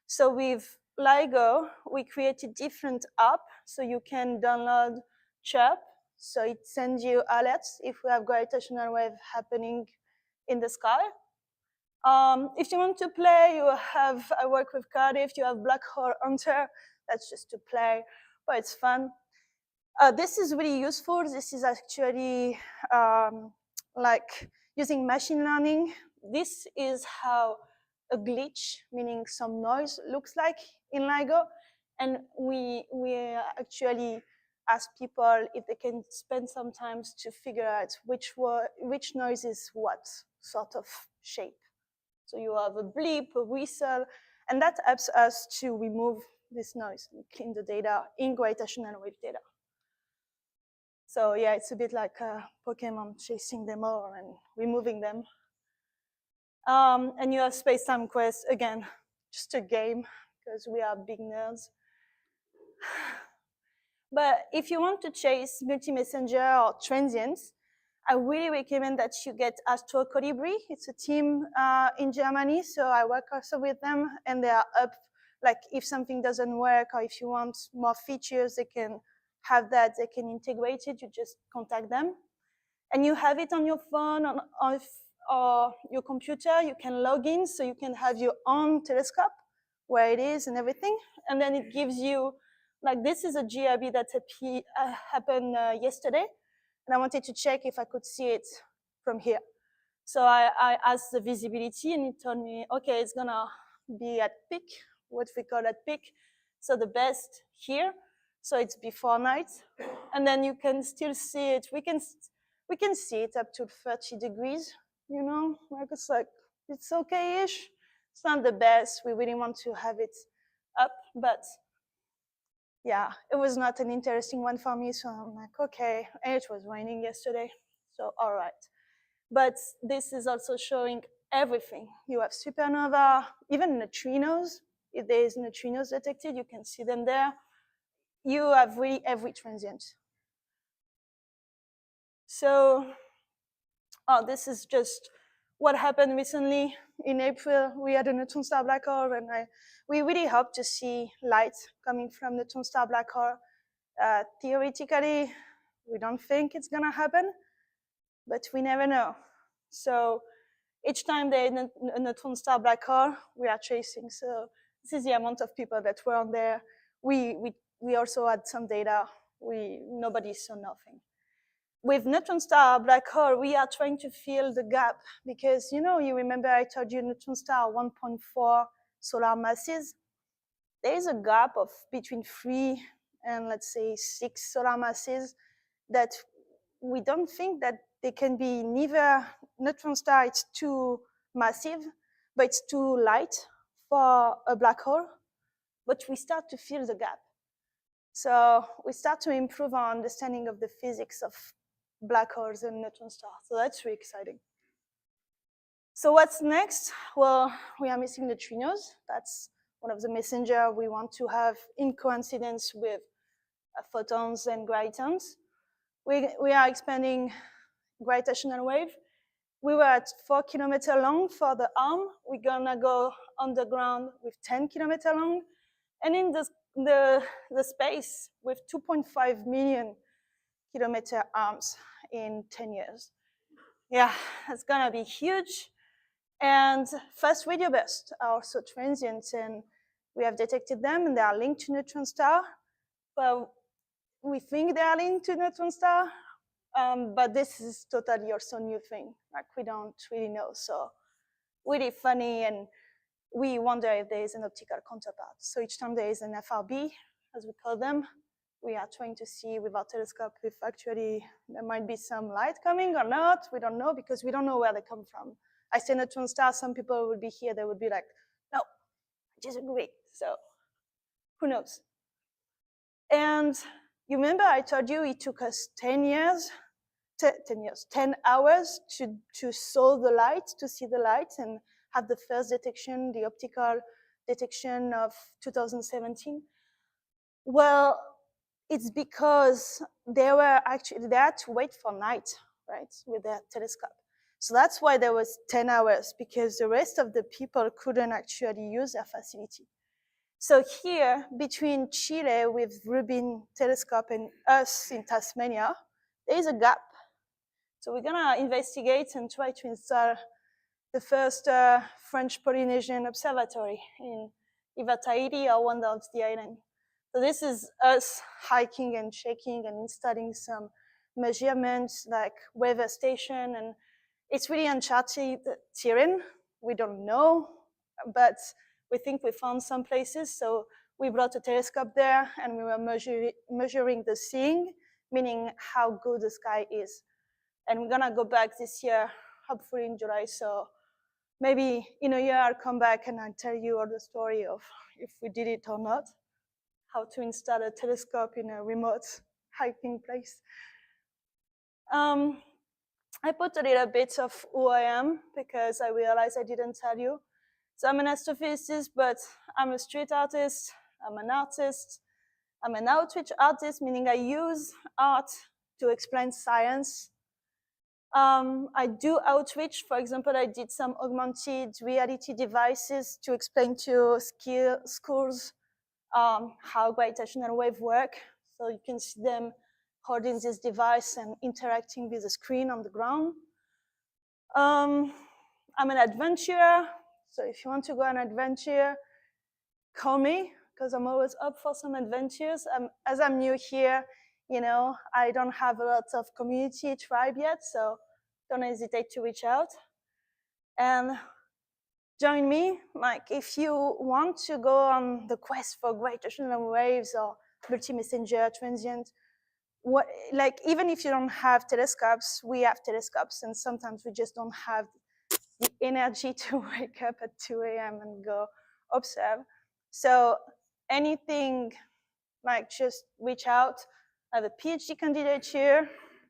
B: So with LIGO, we created different app, so you can download Chirp, so it sends you alerts if we have gravitational wave happening in the sky. If you want to play, I work with Cardiff, you have Black Hole Hunter, that's just to play, but it's fun. This is really useful. This is actually like using machine learning. This is how a glitch, meaning some noise, looks like in LIGO. And we actually ask people if they can spend some time to figure out which noise is what sort of shape. So you have a bleep, a whistle, and that helps us to remove this noise and clean the data in gravitational wave data. So yeah, it's a bit like a Pokemon chasing them all and removing them. And you have Space-Time Quest, again, just a game, because we are big nerds. But if you want to chase multi-messenger or transients, I really recommend that you get Astro Colibri. It's a team in Germany, so I work also with them, and they are up, like if something doesn't work or if you want more features, they can have that, they can integrate it, you just contact them. And you have it on your phone or your computer, you can log in, so you can have your own telescope, where it is and everything. And then it gives you, like this is a GRB that happened yesterday. And I wanted to check if I could see it from here. So I asked the visibility and it told me, okay, it's gonna be at peak, what we call at peak. So the best here, so it's before night. And then you can still see it. We can see it up to 30 degrees, you know, like it's okay-ish. It's not the best, we really want to have it up, but yeah, it was not an interesting one for me, so I'm like, okay, and it was raining yesterday, so all right. But this is also showing everything. You have supernova, even neutrinos. If there is neutrinos detected, you can see them there. You have really every transient. So, this is just what happened recently. In April, we had a neutron star black hole, and we really hope to see light coming from the neutron star black hole. Theoretically, we don't think it's gonna happen, but we never know. So each time there's a neutron star black hole, we are chasing. So this is the amount of people that were on there. We also had some data. Nobody saw nothing. with neutron star, black hole, we are trying to fill the gap because, you remember I told you neutron star are 1.4 solar masses. There is a gap of between 3 and let's say 6 solar masses that we don't think that they can be neither neutron star, it's too massive, but it's too light for a black hole, but we start to fill the gap. So we start to improve our understanding of the physics of black holes and neutron stars. So that's really exciting. So what's next? Well, we are missing neutrinos. That's one of the messengers we want to have in coincidence with photons and gravitons. We are expanding gravitational wave. We were at 4 kilometers long for the arm. We're gonna go underground with 10 kilometers long. And in the space with 2.5 million kilometer arms in 10 years. Yeah, it's gonna be huge. And fast radio bursts are also transient, and we have detected them, and they are linked to neutron star. But we think they are linked to neutron star, but this is totally also new thing. Like we don't really know. So really funny, and we wonder if there is an optical counterpart. So each time there is an FRB, as we call them, we are trying to see with our telescope if actually there might be some light coming or not. We don't know because we don't know where they come from. I say neutron star, some people would be here, they would be like, no, I disagree. So who knows? And you remember I told you it took us 10 hours to saw the light, to see the light and have the first detection, the optical detection of 2017. Well, it's because they had to wait for night, right, with their telescope. So that's why there was 10 hours, because the rest of the people couldn't actually use their facility. So here, between Chile with Rubin telescope and us in Tasmania, there is a gap. So we're gonna investigate and try to install the first French Polynesian observatory in either Tahiti or one of the islands. So this is us hiking and checking and installing some measurements like weather station, and it's really uncharted terrain. We don't know, but we think we found some places. So we brought a telescope there and we were measuring the seeing, meaning how good the sky is. And we're gonna go back this year, hopefully in July. So maybe in a year I'll come back and I'll tell you all the story of if we did it or not, how to install a telescope in a remote hiking place. I put a little bit of who I am because I realized I didn't tell you. So I'm an astrophysicist, but I'm a street artist, I'm an artist, I'm an outreach artist, meaning I use art to explain science. I do outreach. For example, I did some augmented reality devices to explain to schools how gravitational waves work. So you can see them holding this device and interacting with the screen on the ground. I'm an adventurer. So if you want to go on an adventure, call me, because I'm always up for some adventures. As I'm new here, I don't have a lot of community tribe yet, so don't hesitate to reach out. And join me, like if you want to go on the quest for gravitational waves or multi-messenger transient, like even if you don't have telescopes, we have telescopes, and sometimes we just don't have the energy to wake up at 2 a.m. and go observe. So anything, like just reach out. I have a PhD candidate here.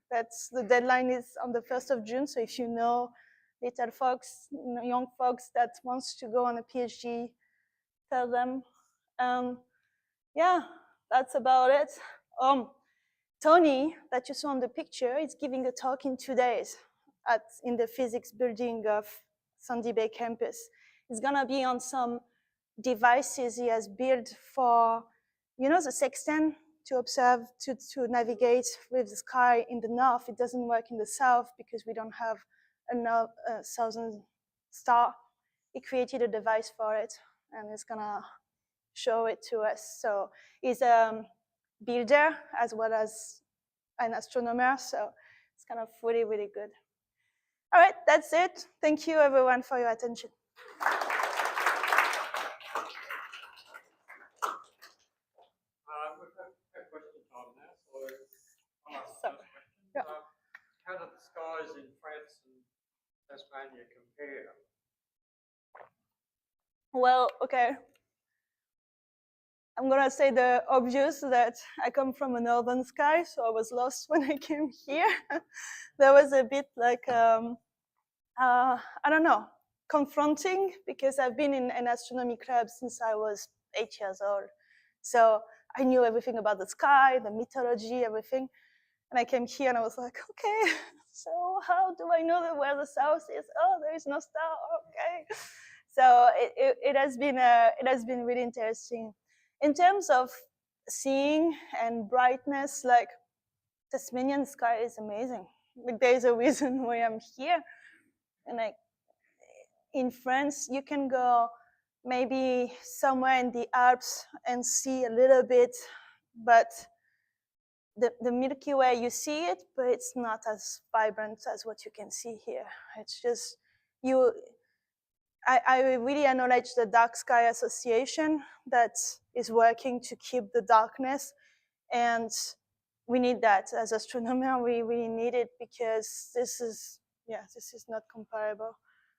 B: That's the deadline is on the 1st of June. So if you know little folks, young folks that wants to go on a PhD, tell them. Yeah, that's about it. Tony, that you saw on the picture, is giving a talk in 2 days in the physics building of Sandy Bay campus. It's gonna be on some devices he has built for, the sextant to observe, to navigate with the sky in the north. It doesn't work in the south because we don't have enough southern star. He created a device for it, and he's gonna show it to us. So he's a builder as well as an astronomer. So It's kind of really, really good. All right, that's it. Thank you, everyone, for your attention.
A: We've had question time now, so I'll ask the
B: So,
A: first question.
B: yeah.
A: How do the skies in France and Tasmania compare?
B: Well, okay. I'm gonna say the obvious that I come from a northern sky, so I was lost when I came here. That was a bit like, I don't know, confronting, because I've been in an astronomy club since I was 8 years old. So I knew everything about the sky, the mythology, everything. And I came here and I was like, okay, so how do I know where the south is? Oh, there is no star, okay. So it has been really interesting. In terms of seeing and brightness, like Tasmanian sky is amazing. Like there's a reason why I'm here. And like in France, you can go maybe somewhere in the Alps and see a little bit, but the Milky Way, you see it, but it's not as vibrant as what you can see here. It's just, I really acknowledge the Dark Sky Association that is working to keep the darkness, and we need that as astronomers. We really need it, because this is not comparable.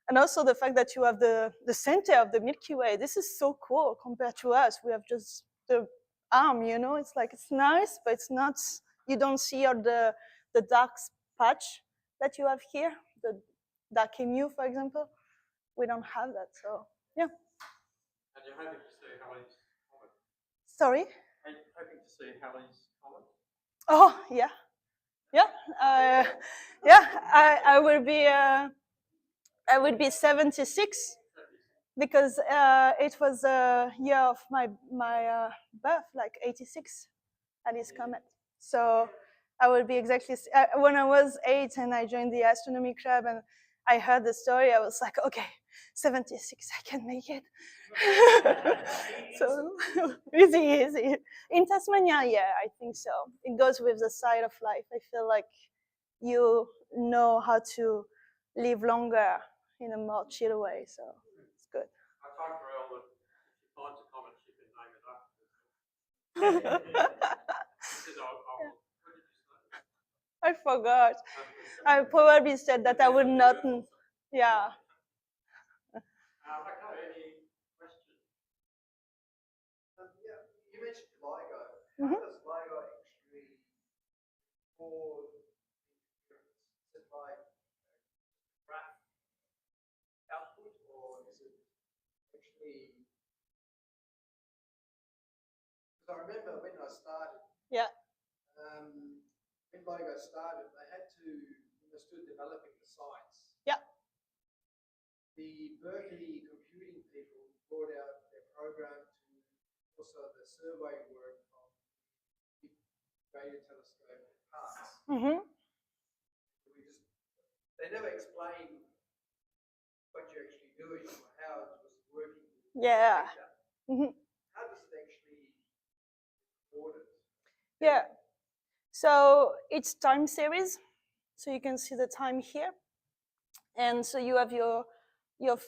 B: And also the fact that you have the center of the Milky Way. This is so cool compared to us. We have just the arm, you know. It's like, it's nice, but it's not. You don't see all the dark patch that you have here, the dark mu, for example. We don't have that, so yeah.
A: And you're hoping to see Halley's Comet?
B: Sorry?
A: Are you hoping to see Halley's Comet?
B: Oh, yeah. Yeah, yeah. I will be 76, because it was the year of my birth, like 86, Halley's Comet. So I will be exactly, when I was 8 and I joined the astronomy club and I heard the story, I was like, okay, 76, I can make it. So easy. In Tasmania, yeah, I think so. It goes with the side of life. I feel like you know how to live longer in a more chill way, so it's good.
A: I told Karelle that if she finds a comet, she can name it after herself. She says, what did you say?
B: I forgot. I probably said that I would not. Yeah.
A: Okay, any questions?
C: Yeah, you mentioned LIGO.
B: Mhm.
C: How does LIGO actually record interference? Is it like graph output, or is it actually? Because I remember when I started.
B: Yeah.
C: When LIGO started, they had to, when they stood developing the science.
B: Yeah.
C: The Berkeley computing people brought out their program to also the survey work from the big radio telescope parts.
B: Mm-hmm.
C: They never explained what you're actually doing or how it was working.
B: Yeah. Mm-hmm.
C: How does it actually record it?
B: Yeah. So it's time series. So you can see the time here. And so you have your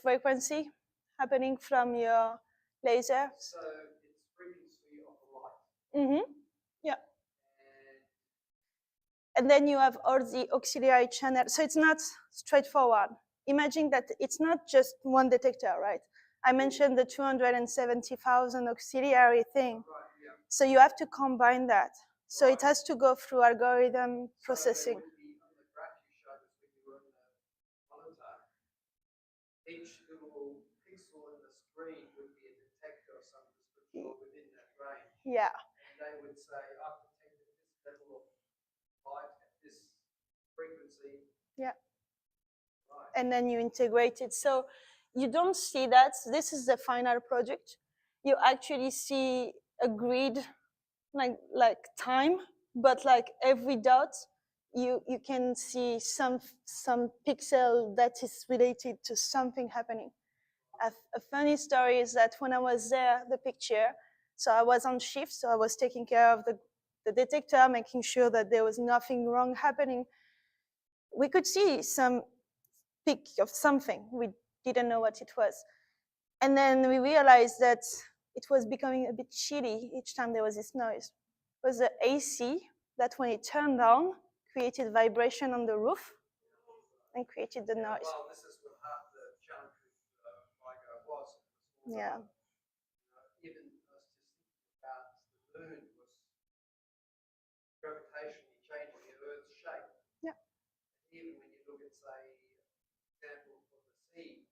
B: frequency happening from your laser.
C: So it's frequency of light.
B: Mm-hmm. Yeah. And then you have all the auxiliary channels. So it's not straightforward. Imagine that it's not just one detector, right? I mentioned the 270,000 auxiliary thing.
C: Right, yeah.
B: So you have to combine that. So it has to go through algorithm processing.
C: So on the graph you showed us when you were on the monitor, each little pixel in the screen would be a detector of some description or within that range.
B: Yeah.
C: And they would say, I've detected this level of light at this frequency.
B: Yeah.
C: Right.
B: And then you integrate it. So you don't see that. This is the final project. You actually see a grid, like time, but like every dot, you can see some pixel that is related to something happening. A funny story is that when I was there, the picture, so I was on shift, so I was taking care of the detector, making sure that there was nothing wrong happening. we could see some peak of something. We didn't know what it was. And then we realized that it was becoming a bit chilly each time there was this noise. It was the AC that when it turned on, created vibration on the roof and created the noise.
C: Well, this is what half the challenge with LIGO was.
B: Yeah.
C: Even I was just thinking about the moon was gravitationally changing the Earth's shape.
B: Yeah.
C: Even when you look at, say, example from the sea,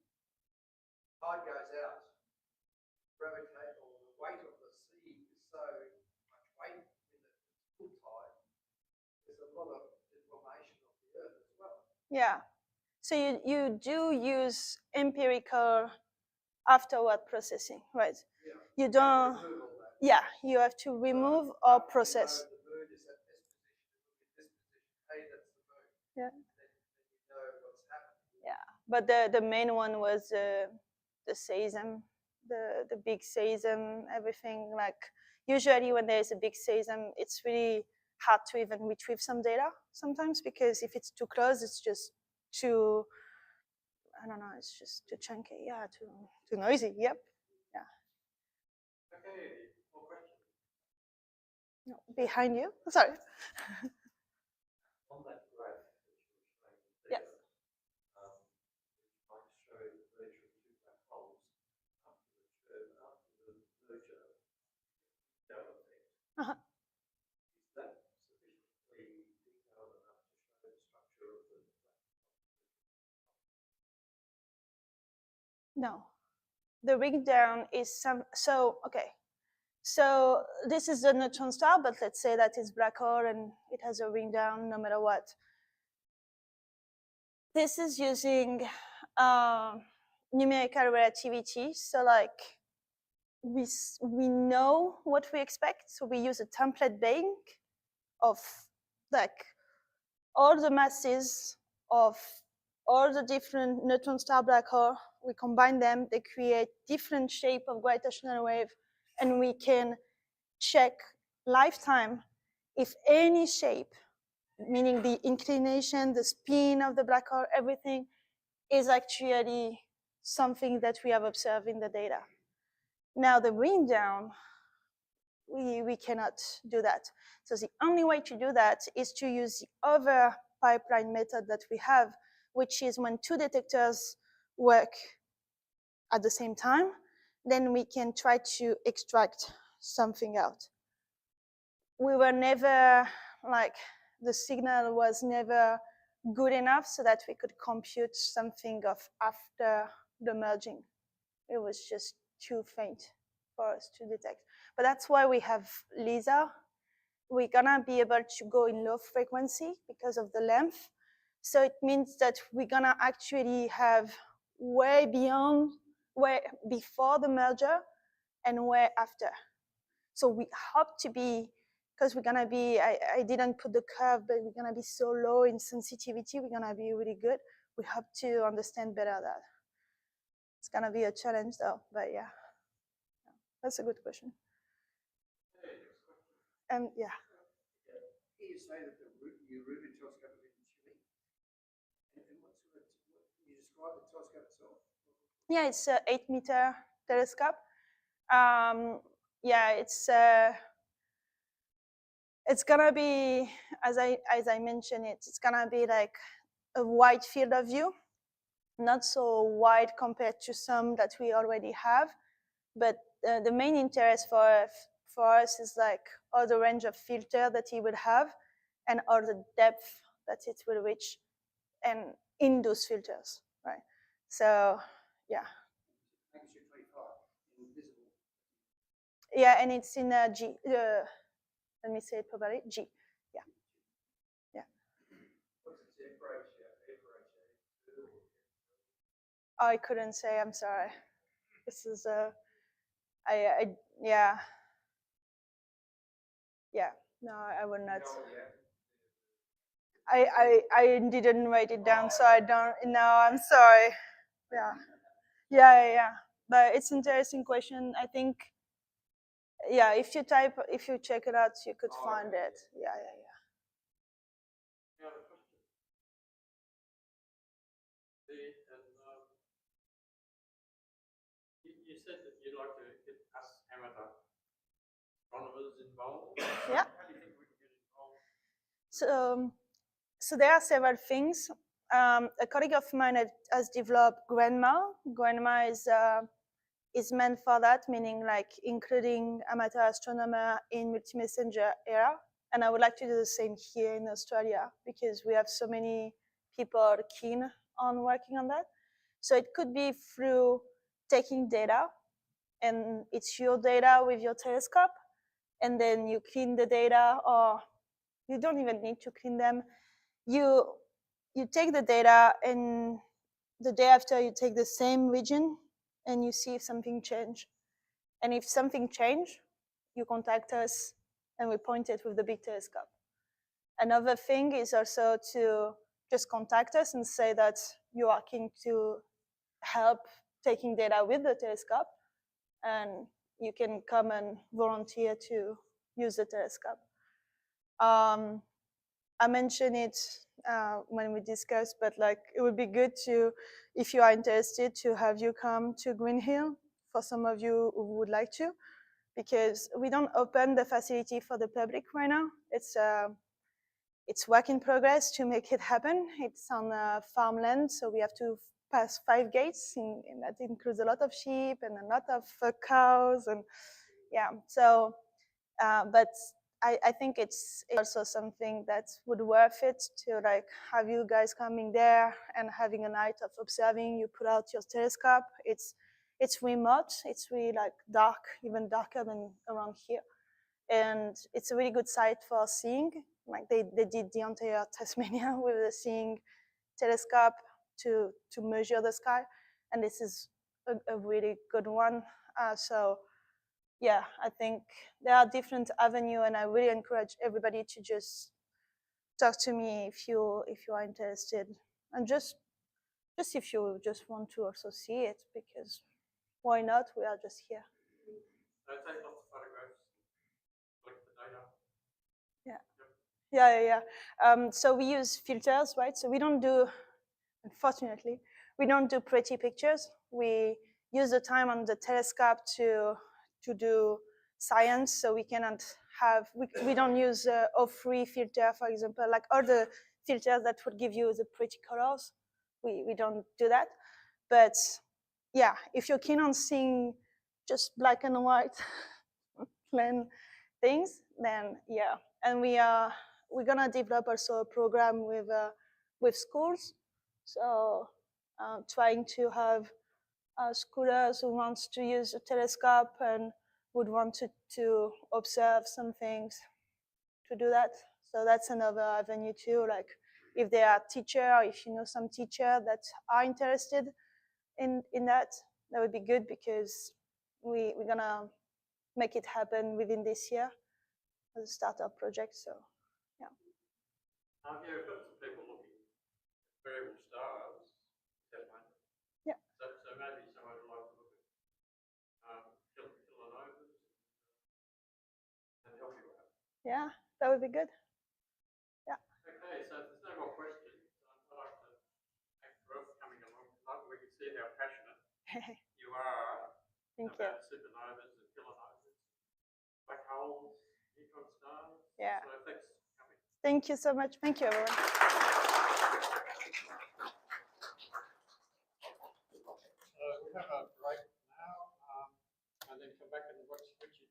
C: tide goes out, gravitate or the weight of the sea is so much weight in the full tide. There's a lot of deformation of the Earth as well.
B: Yeah. So you do use empirical afterward processing, right?
C: Yeah.
B: You don't. Yeah, you have to remove or process.
C: The moon is at this position, this position. Hey, that's the moon.
B: Yeah.
C: Then you know what's happening.
B: Yeah, but the main one was the seism, the big seism, everything. Like usually when there's a big seism, it's really hard to even retrieve some data sometimes, because if it's too close, it's just too, I don't know, it's just too chunky. Yeah, too noisy. Yep. Yeah.
A: Okay, more questions?
B: No, behind you. Sorry.
D: On that graph that you were showing
B: Yeah.
D: there, it's trying to show the merger of two black holes after the merger down effect.
B: Uh-huh.
D: Is that sufficiently detailed enough to show the structure of the black hole?
B: No, the ring down is some. So okay. So this is the neutron star, but let's say that it's black hole and it has a ring down no matter what. This is using numerical relativity. So like we know what we expect. So we use a template bank of like all the masses of all the different neutron star black hole. We combine them, they create different shape of gravitational wave, and we can check lifetime if any shape, meaning the inclination, the spin of the black hole, everything is actually something that we have observed in the data. Now the ring down, we cannot do that. So the only way to do that is to use the other pipeline method that we have, which is when two detectors work at the same time, then we can try to extract something out. We were never, like, the signal was never good enough so that we could compute something of after the merging. It was just too faint for us to detect. But that's why we have LISA. We're gonna be able to go in low frequency because of the length. So it means that we're gonna actually have way beyond, way before the merger and way after. So we hope to be, because we're gonna be, I didn't put the curve, but we're gonna be so low in sensitivity, we're gonna be really good. We hope to understand better that. It's gonna be a challenge though, but yeah. That's a good question. Yeah.
C: Here you say that your Rubin telescope is in Chile. And what can you describe the telescope itself?
B: Yeah, it's an 8-meter telescope. Yeah, it's gonna be, as I mentioned it's gonna be like a wide field of view, not so wide compared to some that we already have, but the main interest for us is like all the range of filter that it would have and all the depth that it will reach and in those filters, right? So yeah.
C: Magnitude 25, invisible.
B: Yeah, and it's in a G. Let me say it properly. G. Yeah. Yeah.
D: What's its F ratio?
B: I couldn't say. I'm sorry. This is yeah. Yeah. No, I would not. I didn't write it down, so I don't. No, I'm sorry. Yeah. Yeah. But it's interesting question. I think. Yeah, if you check it out, you could find it. Yeah.
A: Any other questions?
B: Yeah.
A: How do you think we can get involved?
B: So there are several things. A colleague of mine has developed Grandma. Grandma is meant for that, meaning like including amateur astronomer in multi-messenger era. And I would like to do the same here in Australia because we have so many people keen on working on that. So it could be through taking data, and it's your data with your telescope, and then you clean the data, or you don't even need to clean them. You take the data, and the day after you take the same region and you see if something changed. And if something changed, you contact us and we point it with the big telescope. Another thing is also to just contact us and say that you are keen to help taking data with the telescope, and you can come and volunteer to use the telescope. I mentioned it when we discussed, but like it would be good to, if you are interested, to have you come to Green Hill for some of you who would like to, because we don't open the facility for the public right now. It's work in progress to make it happen. It's on farmland, so we have to pass 5 gates, and that includes a lot of sheep and a lot of cows, and yeah. So, but I think it's also something that would worth it to like have you guys coming there and having a night of observing. You put out your telescope. It's remote. It's really like dark, even darker than around here. And it's a really good site for seeing. Like they did the entire Tasmania with the seeing telescope to measure the sky, and this is a really good one. So yeah, I think there are different avenues, and I really encourage everybody to just talk to me if you are interested, and just if you just want to also see it, because why not? We are just here.
A: So take lots of photographs, collect the data.
B: Yeah. So we use filters, right? So we don't do, unfortunately, we don't do pretty pictures. We use the time on the telescope to do science, so we cannot have, we don't use O3 filter, for example, like all the filters that would give you the pretty colors. We don't do that. But yeah, if you're keen on seeing just black and white plain things, then yeah. And we're gonna develop also a program with schools. So trying to have schoolers who wants to use a telescope and would want to observe some things, to do that. So that's another avenue too. Like if they are teacher, or if you know some teacher that are interested in that would be good, because we're gonna make it happen within this year as a startup project. So yeah.
A: Yeah, we've got some people looking at variable stars.
B: Yeah.
A: So maybe someone would like to look at kilonovas and help you out.
B: Yeah, that would be good. Yeah.
A: Okay, so if there's no more questions, I'd like to thank Ruth for coming along tonight. We can see how passionate you are
B: Thank you.
A: about supernovas and kilonovas, black holes, neutron stars.
B: Yeah.
A: So thanks for coming.
B: Thank you so much. Thank you, everyone.
A: So we have a break now, and then come back and watch Richard.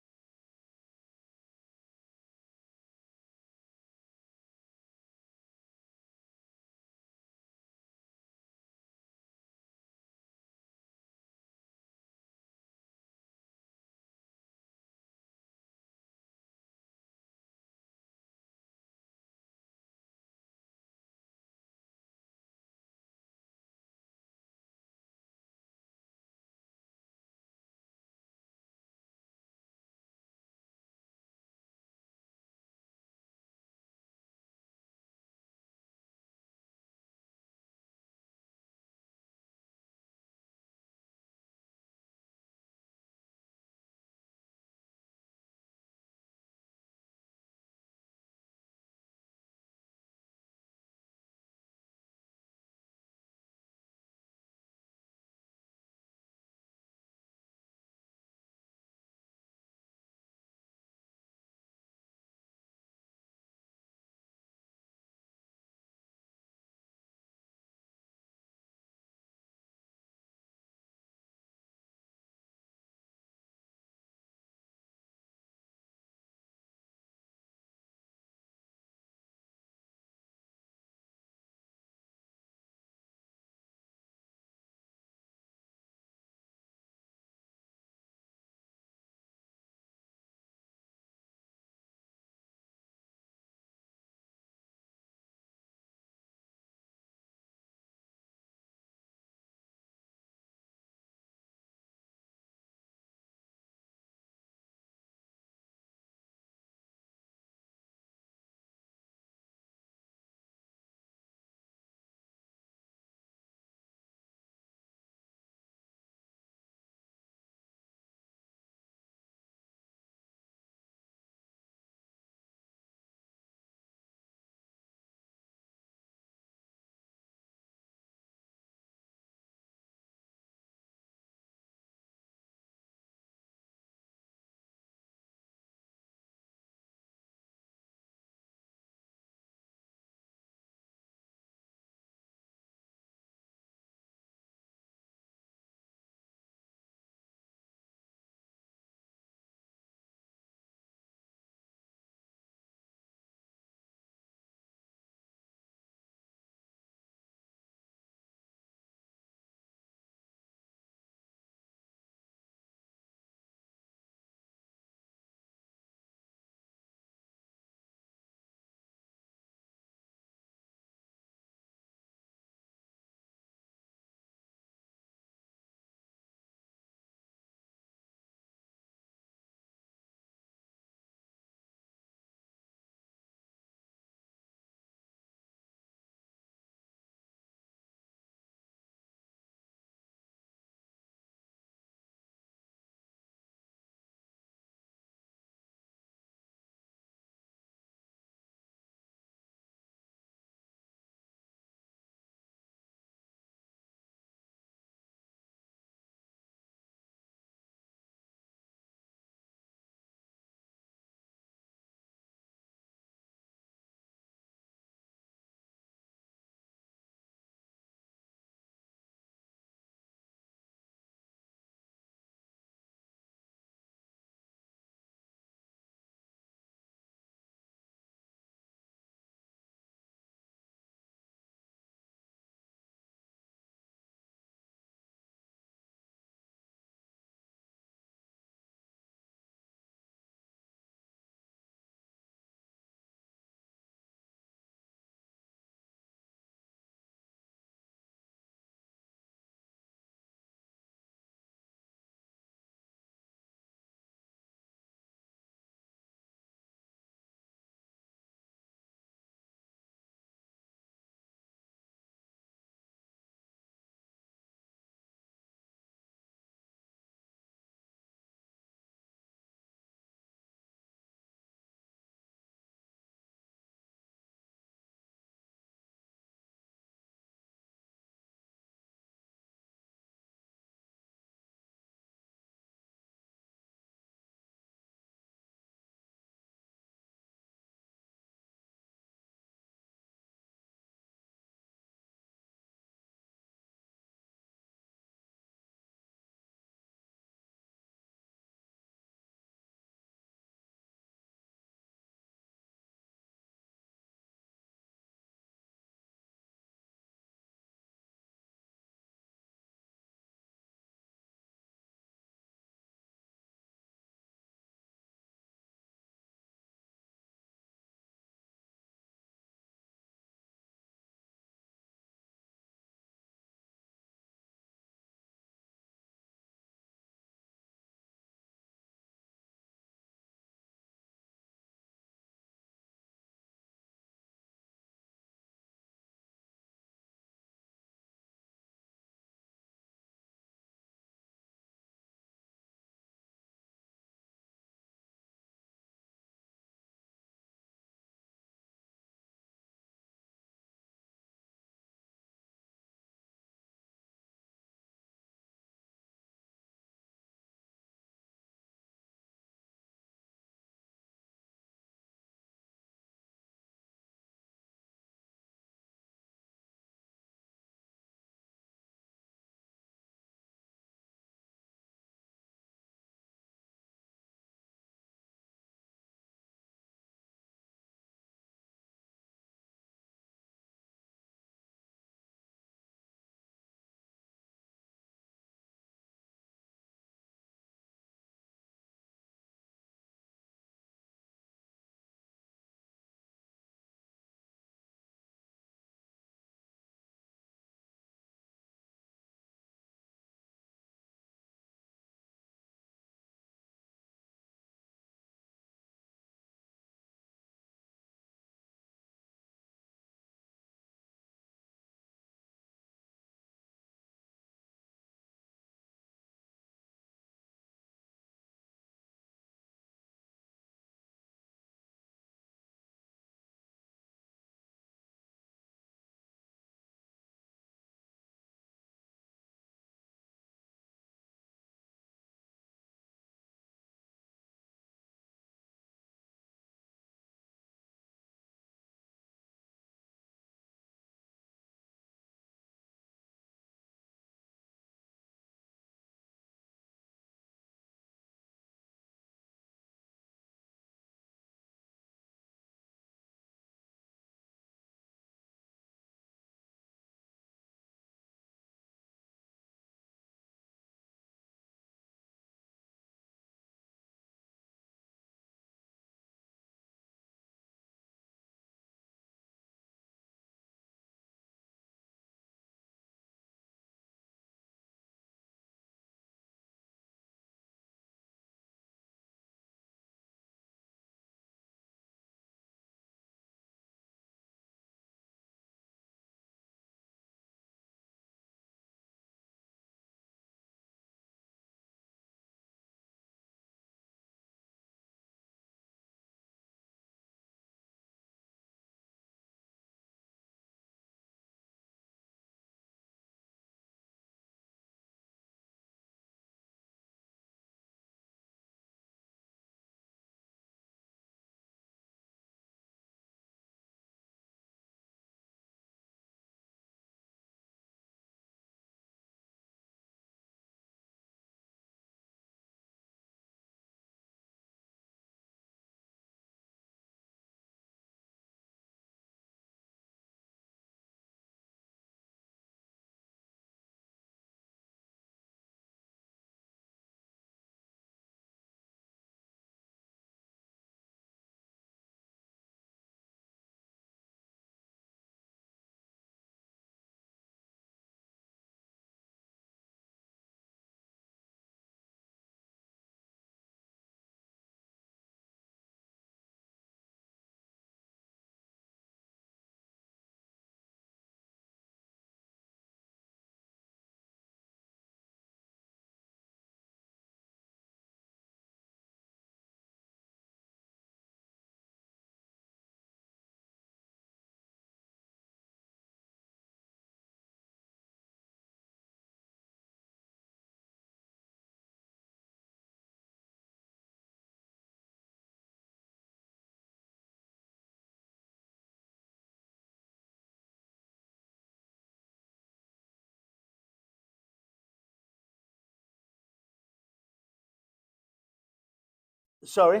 E: Sorry?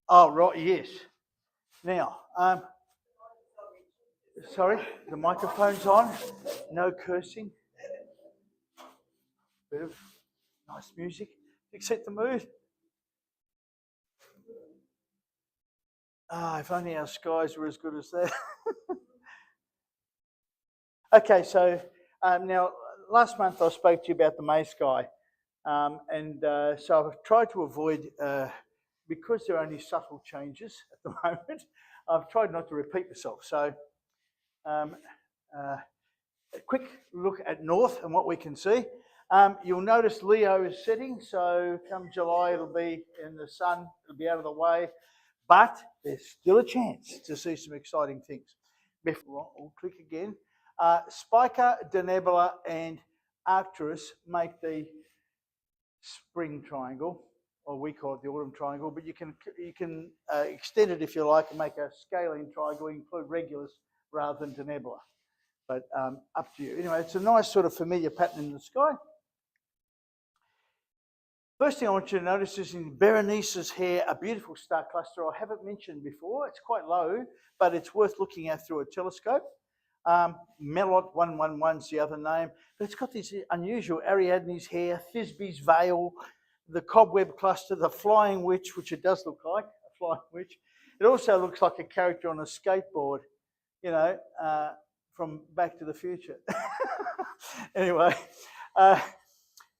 E: Oh, right, yes. Now, sorry, the microphone's on. No cursing. Bit of nice music. Set the mood. Ah, if only our skies were as good as that. Okay, so now last month I spoke to you about the May sky. So I've tried to avoid, because there are only subtle changes at the moment, I've tried not to repeat myself. So a quick look at north and what we can see. You'll notice Leo is setting, so come July it'll be in the sun, it'll be out of the way, but there's still a chance to see some exciting things. We'll click again. Spica, Denebula and Arcturus make the spring triangle, or we call it the autumn triangle, but you can extend it if you like and make a scalene triangle, include regulars rather than Denebula. But up to you. Anyway, it's a nice sort of familiar pattern in the sky. First thing I want you to notice is in Berenice's here, a beautiful star cluster I haven't mentioned before. It's quite low, but it's worth looking at through a telescope. Melot 111 is the other name, but it's got these unusual Ariadne's here, Thisbe's veil, the cobweb cluster, the flying witch, which it does look like, a flying witch. It also looks like a character on a skateboard, you know, from Back to the Future. Anyway,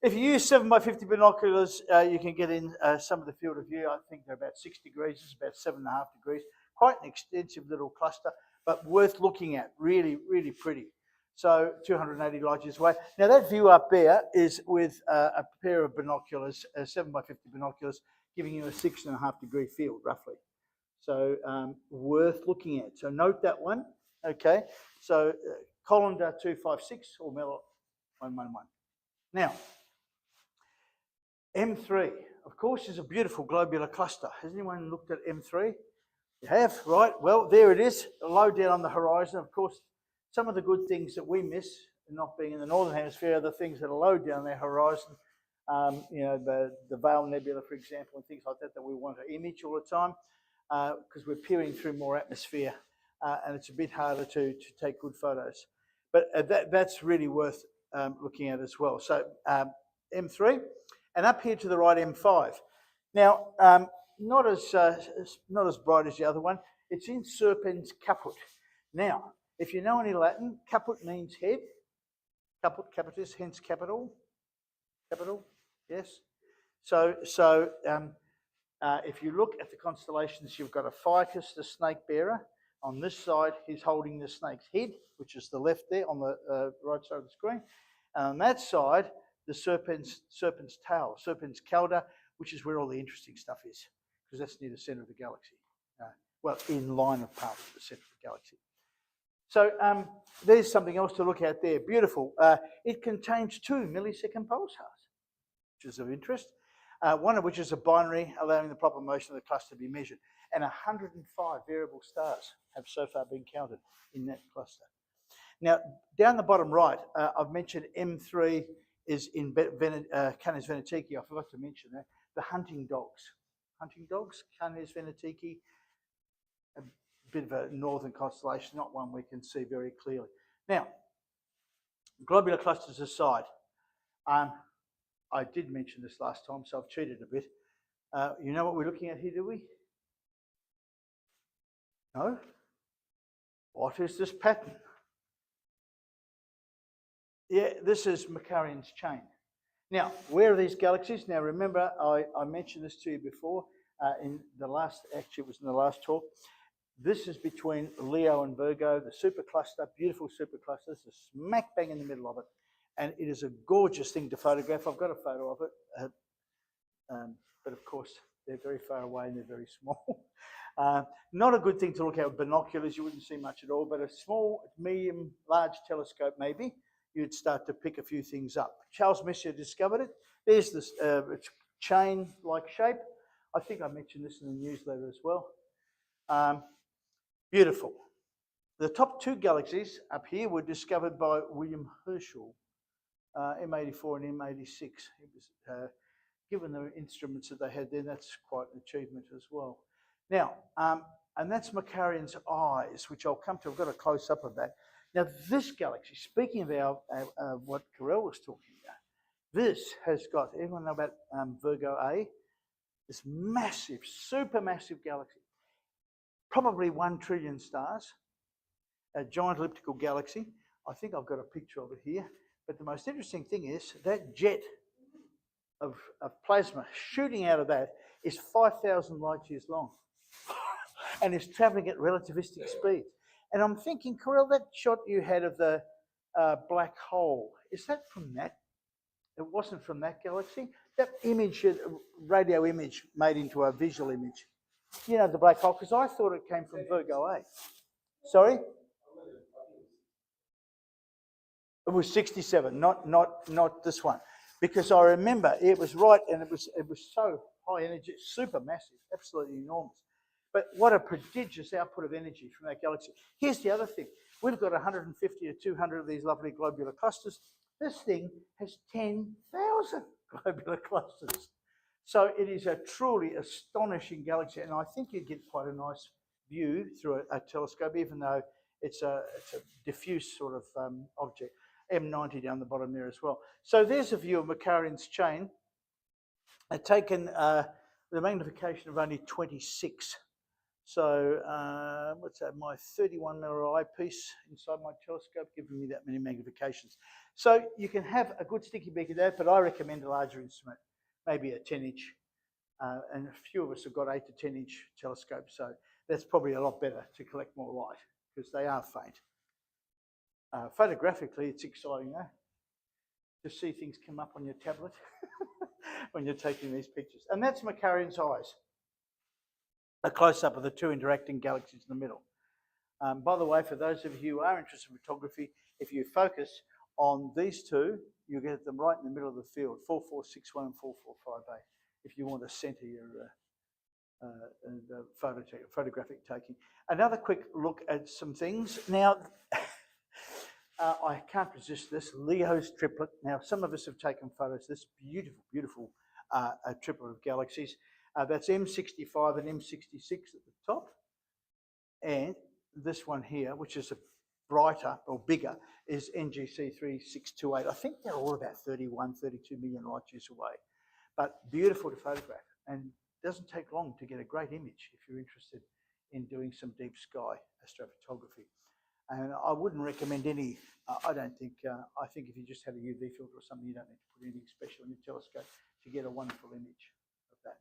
E: if you use 7x50 binoculars, you can get in some of the field of view. I think they're about 6 degrees, it's about 7.5 degrees. Quite an extensive little cluster, but worth looking at, really, really pretty. So 280 light years away. Now that view up there is with a pair of binoculars, 7x50 binoculars, giving you a 6.5 degree field, roughly. So worth looking at. So note that one, okay? So Colander 256 or Melot 111. Now, M3, of course, is a beautiful globular cluster. Has anyone looked at M3? You have, right? Well, there it is, low down on the horizon. Of course, some of the good things that we miss, not being in the northern hemisphere, are the things that are low down their horizon. You know, the Veil Nebula, for example, and things like that that we want to image all the time, because we're peering through more atmosphere, and it's a bit harder to take good photos. But that's really worth looking at as well. So M3, and up here to the right, M5. Now, not as bright as the other one. It's in Serpens caput. Now, if you know any Latin, caput means head. Caput, capitis, hence capital. Capital, yes. So if you look at the constellations, you've got a Ficus, the snake bearer. On this side, he's holding the snake's head, which is the left there on the right side of the screen. And on that side, the serpent's tail, serpent's cauda, which is where all the interesting stuff is, because that's near the centre of the galaxy. Well, in line of path to the centre of the galaxy. So there's something else to look at there. Beautiful. It contains 2 millisecond pulsars, which is of interest. One of which is a binary, allowing the proper motion of the cluster to be measured. And 105 variable stars have so far been counted in that cluster. Now, down the bottom right, I've mentioned M3 is in Canes Venatici. I forgot to mention that. The hunting dogs. Hunting dogs, Canes Venatici, a bit of a northern constellation, not one we can see very clearly. Now, globular clusters aside, I did mention this last time, so I've cheated a bit. You know what we're looking at here, do we? No? What is this pattern? Yeah, this is Macarian's chain. Now, where are these galaxies? Now, remember, I mentioned this to you before in the last, actually it was in the last talk. This is between Leo and Virgo, the supercluster, beautiful supercluster. This is smack bang in the middle of it. And it is a gorgeous thing to photograph. I've got a photo of it. But of course, they're very far away and they're very small. Not a good thing to look at with binoculars. You wouldn't see much at all. But a small, medium, large telescope maybe, you'd start to pick a few things up. Charles Messier discovered it. There's this chain-like shape. I think I mentioned this in the newsletter as well. Beautiful. The top 2 galaxies up here were discovered by William Herschel, M84 and M86. It was given the instruments that they had then, that's quite an achievement as well. Now, and that's Macarian's eyes, which I'll come to. I've got a close-up of that. Now, this galaxy, speaking of our what Karelle was talking about, this has got, everyone know about Virgo A? This massive, supermassive galaxy, probably 1 trillion stars, a giant elliptical galaxy. I think I've got a picture of it here. But the most interesting thing is that jet of plasma shooting out of that is 5,000 light years long and is traveling at relativistic speed. And I'm thinking, Karelle, that shot you had of the black hole, is that from that? It wasn't from that galaxy? That image, radio image made into a visual image. You know, the black hole, because I thought it came from Virgo A. Sorry? It was 67, not this one. Because I remember it was right, and it was so high energy, super massive, absolutely enormous. But what a prodigious output of energy from that galaxy. Here's the other thing. We've got 150 or 200 of these lovely globular clusters. This thing has 10,000 globular clusters. So it is a truly astonishing galaxy, and I think you get quite a nice view through a telescope, even though it's a diffuse sort of object. M90 down the bottom there as well. So there's a view of Macarian's chain. I've taken the magnification of only 26. So what's that? My 31 mm eyepiece inside my telescope giving me that many magnifications. So you can have a good sticky beak of that, but I recommend a larger instrument, maybe a 10-inch. And a few of us have got 8 to 10-inch telescopes, so that's probably a lot better to collect more light because they are faint. Photographically, it's exciting, eh? To see things come up on your tablet when you're taking these pictures. And that's Macarian's eyes. A close-up of the 2 interacting galaxies in the middle. By the way, for those of you who are interested in photography, if you focus on these two, you get them right in the middle of the field, 4461 and 4458, if you want to center your photographic taking. Another quick look at some things. Now, I can't resist this, Leo's triplet. Now, some of us have taken photos of this beautiful, beautiful triplet of galaxies. That's M65 and M66 at the top. And this one here, which is a brighter or bigger, is NGC 3628. I think they're all about 31, 32 million light years away. But beautiful to photograph, and doesn't take long to get a great image if you're interested in doing some deep sky astrophotography. And I wouldn't recommend any, I don't think, I think if you just had a UV filter or something, you don't need to put anything special in your telescope to get a wonderful image of that.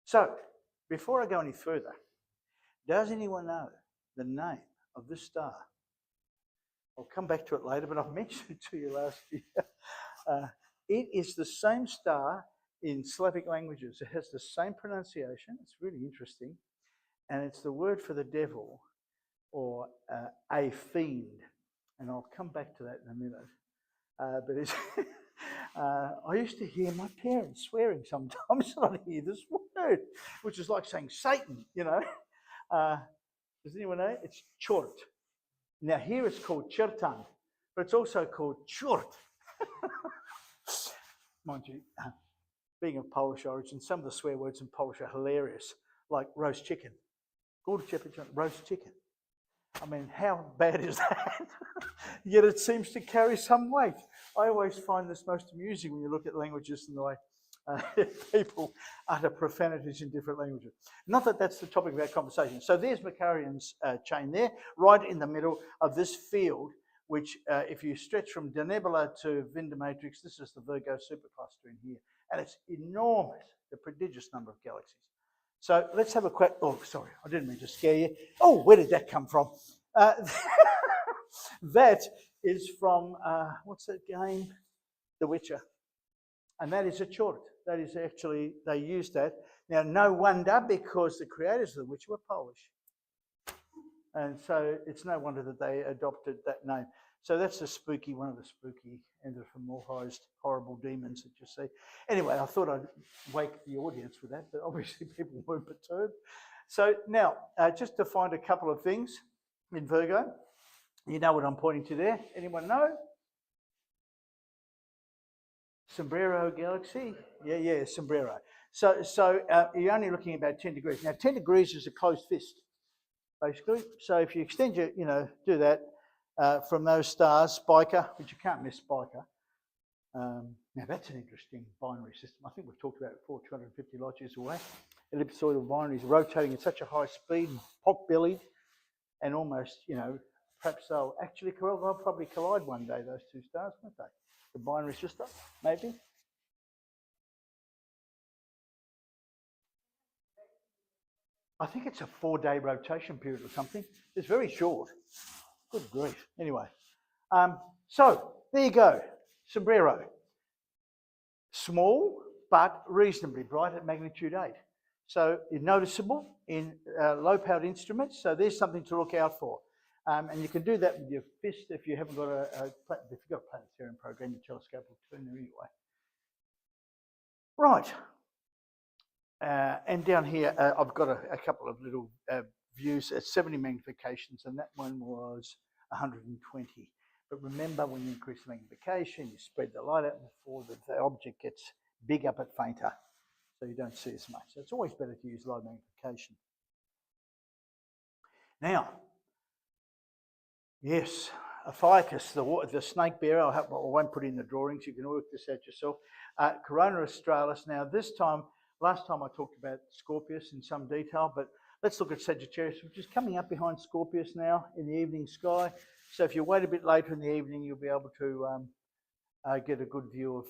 E: So, before I go any further, does anyone know the name of this star? I'll come back to it later, but I've mentioned it to you last year. It is the same star in Slavic languages. It has the same pronunciation. It's really interesting. And it's the word for the devil, or a fiend. And I'll come back to that in a minute. But it's I used to hear my parents swearing sometimes, and I'd hear this word, which is like saying Satan, you know. Does anyone know? It's chort. Now here it's called chertan, but it's also called chort. Mind you, being of Polish origin, some of the swear words in Polish are hilarious, like roast chicken. Roast chicken. I mean, how bad is that? Yet it seems to carry some weight. I always find this most amusing when you look at languages and the way people utter profanities in different languages. Not that that's the topic of our conversation. So there's Macarian's chain there, right in the middle of this field, which if you stretch from the nebula to Vinda matrix, this is the Virgo supercluster in here. And it's enormous, the prodigious number of galaxies. So let's have a quick, oh, sorry, I didn't mean to scare you. Oh, where did that come from? That is from, what's that game? The Witcher. And that is a chort. That is actually, they used that. Now, no wonder, because the creators of The Witcher were Polish. And so it's no wonder that they adopted that name. So that's the spooky, one of the spooky anthropomorphized horrible demons that you see. Anyway, I thought I'd wake the audience with that, but obviously people weren't perturbed. So now, just to find a couple of things in Virgo. You know what I'm pointing to there? Anyone know? Sombrero Galaxy? Yeah, Sombrero. So you're only looking at about 10 degrees. Now, 10 degrees is a closed fist, basically. So if you extend your, do that from those stars, Spica, which you can't miss Spica. Now, that's an interesting binary system. I think we've talked about it before, 250 light years away. Ellipsoidal binaries rotating at such a high speed, pot-bellied, and almost, perhaps they'll probably collide one day, those two stars, won't they? The binary system, maybe. I think it's a 4-day rotation period or something. It's very short. Good grief. Anyway, so there you go. Sombrero. Small, but reasonably bright at magnitude 8. So noticeable in low-powered instruments. So there's something to look out for. And you can do that with your fist if you haven't got if you've got a planetarium program, your telescope will turn there anyway. Right. And down here, I've got a couple of little views at 70 magnifications, and that one was 120. But remember, when you increase the magnification, you spread the light out before the object gets bigger but fainter, so you don't see as much. So it's always better to use low magnification. Now, yes, a ficus, the snake bearer, I won't put in the drawings, you can work this out yourself. Corona Australis. Now, last time I talked about Scorpius in some detail, but let's look at Sagittarius, which is coming up behind Scorpius now in the evening sky. So if you wait a bit later in the evening, you'll be able to get a good view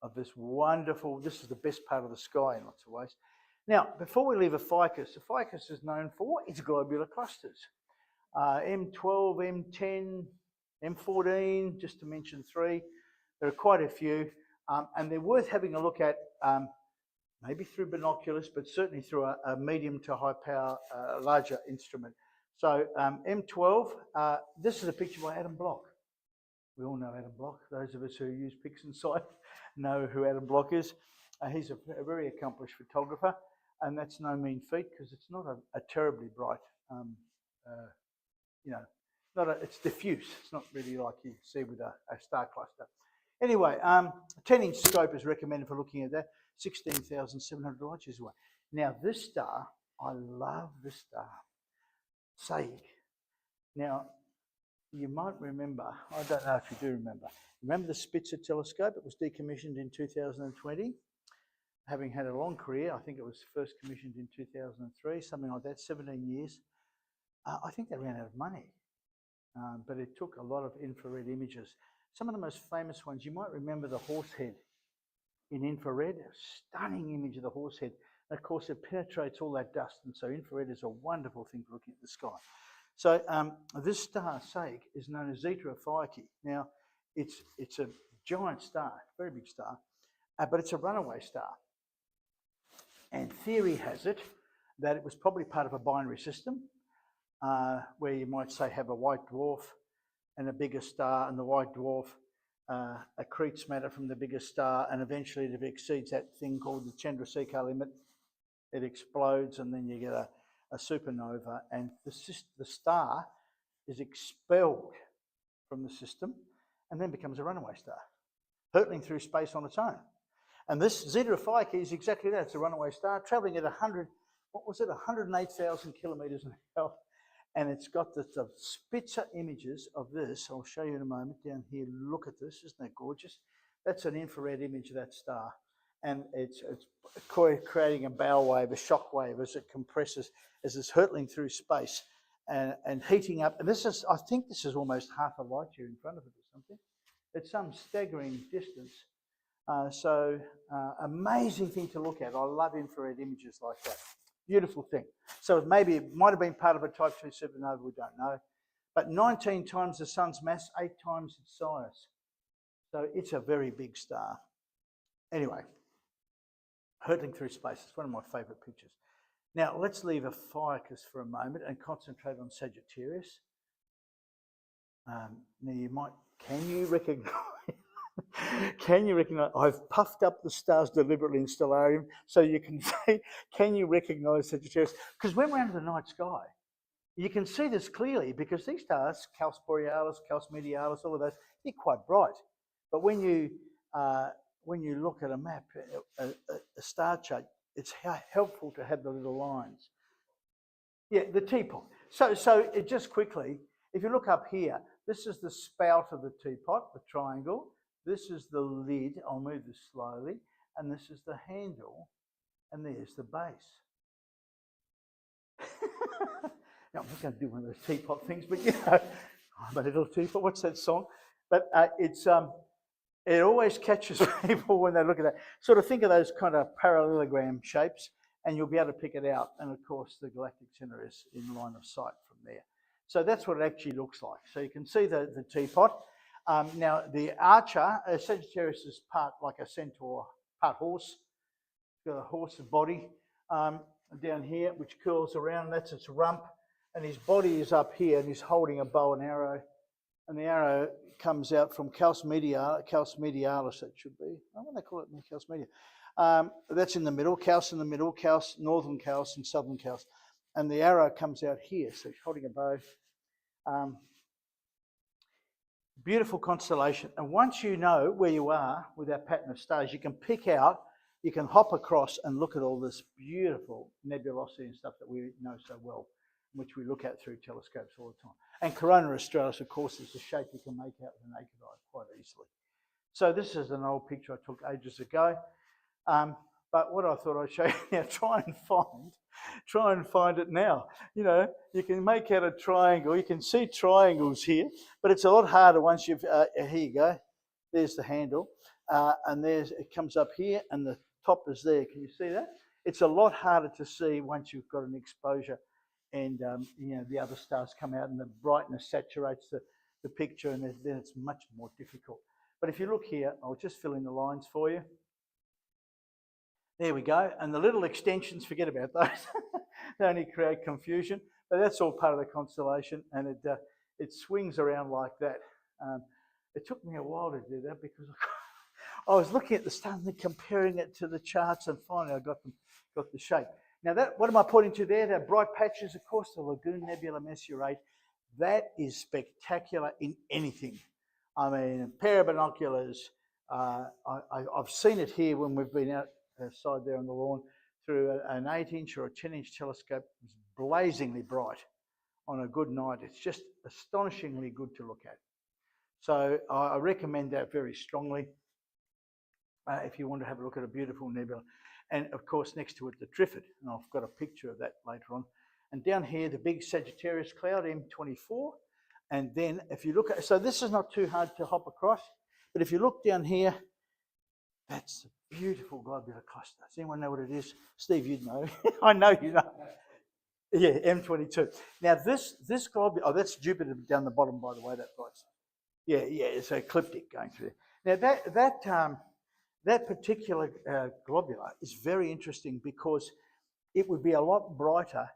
E: of this wonderful, this is the best part of the sky in lots of ways. Now, before we leave a ficus is known for its globular clusters. M12, M10, M14, just to mention 3. There are quite a few, and they're worth having a look at, maybe through binoculars, but certainly through a medium to high power, larger instrument. So M12, this is a picture by Adam Bloch. We all know Adam Bloch. Those of us who use PixInsight know who Adam Bloch is. He's a very accomplished photographer, and that's no mean feat because it's not a terribly bright, it's diffuse. It's not really like you see with a star cluster. Anyway, 10-inch scope is recommended for looking at that. 16,700 light years away. Now, this star, I love this star, Saig. Now, you might remember, I don't know if you do remember the Spitzer telescope? It was decommissioned in 2020. Having had a long career, I think it was first commissioned in 2003, something like that, 17 years. I think they ran out of money, but it took a lot of infrared images. Some of the most famous ones, you might remember the Horsehead in infrared, a stunning image of the Horsehead. And of course, it penetrates all that dust, and so infrared is a wonderful thing for looking at the sky. So this star, Saig, is known as Zeta Ophiuchi. Now, it's a giant star, very big star, but it's a runaway star. And theory has it that it was probably part of a binary system, where you might say have a white dwarf and a bigger star, and the white dwarf accretes matter from the biggest star, and eventually if it exceeds that thing called the Chandrasekhar limit, it explodes, and then you get a supernova, and the star is expelled from the system and then becomes a runaway star, hurtling through space on its own. And this Zeta Ophiuchi is exactly that. It's a runaway star traveling at 108,000 kilometers an hour. And it's got the Spitzer images of this. I'll show you in a moment down here. Look at this. Isn't that gorgeous? That's an infrared image of that star. And it's creating a bow wave, a shock wave, as it compresses, as it's hurtling through space and heating up. And this is, I think this is almost half a light year in front of it or something. It's some staggering distance. Amazing thing to look at. I love infrared images like that. Beautiful thing. So maybe it might have been part of a type 2 supernova, we don't know. But 19 times the sun's mass, 8 times its size. So it's a very big star. Anyway, hurtling through space. It's one of my favourite pictures. Now, let's leave Ophiuchus for a moment and concentrate on Sagittarius. Now, can you recognise... Can you recognise, I've puffed up the stars deliberately in Stellarium so you can say, can you recognise Sagittarius? Because when we're under the night sky, you can see this clearly because these stars, Caus Borealis, Caus Medialis, all of those, they're quite bright. But when when you look at a map, a star chart, it's helpful to have the little lines. Yeah, the teapot. So it just quickly, if you look up here, this is the spout of the teapot, the triangle. This is the lid. I'll move this slowly. And this is the handle. And there's the base. Now, I'm not going to do one of those teapot things, but you know, I'm a little teapot. What's that song? But it always catches people when they look at that. Sort of think of those kind of parallelogram shapes, and you'll be able to pick it out. And of course, the galactic center is in line of sight from there. So that's what it actually looks like. So you can see the teapot. Now, the Archer, Sagittarius is part like a centaur, part horse. It's got a horse's body down here, which curls around. That's its rump. And his body is up here, and he's holding a bow and arrow. And the arrow comes out from Caus medialis, it should be. I want to call it Caus media. That's in the middle, Caus in the middle, Caus, northern Caus and southern Caus. And the arrow comes out here, so he's holding a bow. Beautiful constellation. And once you know where you are with that pattern of stars, you can pick out, you can hop across and look at all this beautiful nebulosity and stuff that we know so well, which we look at through telescopes all the time. And Corona Australis, of course, is a shape you can make out with the naked eye quite easily. So this is an old picture I took ages ago. But what I thought I'd show you now, try and find it now. You know, you can make out a triangle. You can see triangles here, but it's a lot harder once you've, here you go. There's the handle. And it comes up here and the top is there. Can you see that? It's a lot harder to see once you've got an exposure and, you know, the other stars come out and the brightness saturates the picture, and then it's much more difficult. But if you look here, I'll just fill in the lines for you. There we go. And the little extensions, forget about those. They only create confusion. But that's all part of the constellation, and it swings around like that. It took me a while to do that because I was looking at the stars and comparing it to the charts, and finally I got the shape. Now, what am I pointing to there? That bright patches, of course, the Lagoon Nebula Messier 8. That is spectacular in anything. I mean, a pair of binoculars. I've seen it here when we've been outside there on the lawn through an 8-inch or a 10-inch telescope. It's blazingly bright on a good night. It's just astonishingly good to look at. So I recommend that very strongly if you want to have a look at a beautiful nebula. And of course, next to it, the Trifid. And I've got a picture of that later on. And down here, the big Sagittarius cloud, M24. And then if you look at, so this is not too hard to hop across, but if you look down here, that's a beautiful globular cluster. Does anyone know what it is? Steve, you'd know. I know you know. Yeah, M22. Now this globular, oh, that's Jupiter down the bottom, by the way, that bright. Yeah, it's an ecliptic going through there. Now that particular globular is very interesting because it would be a lot brighter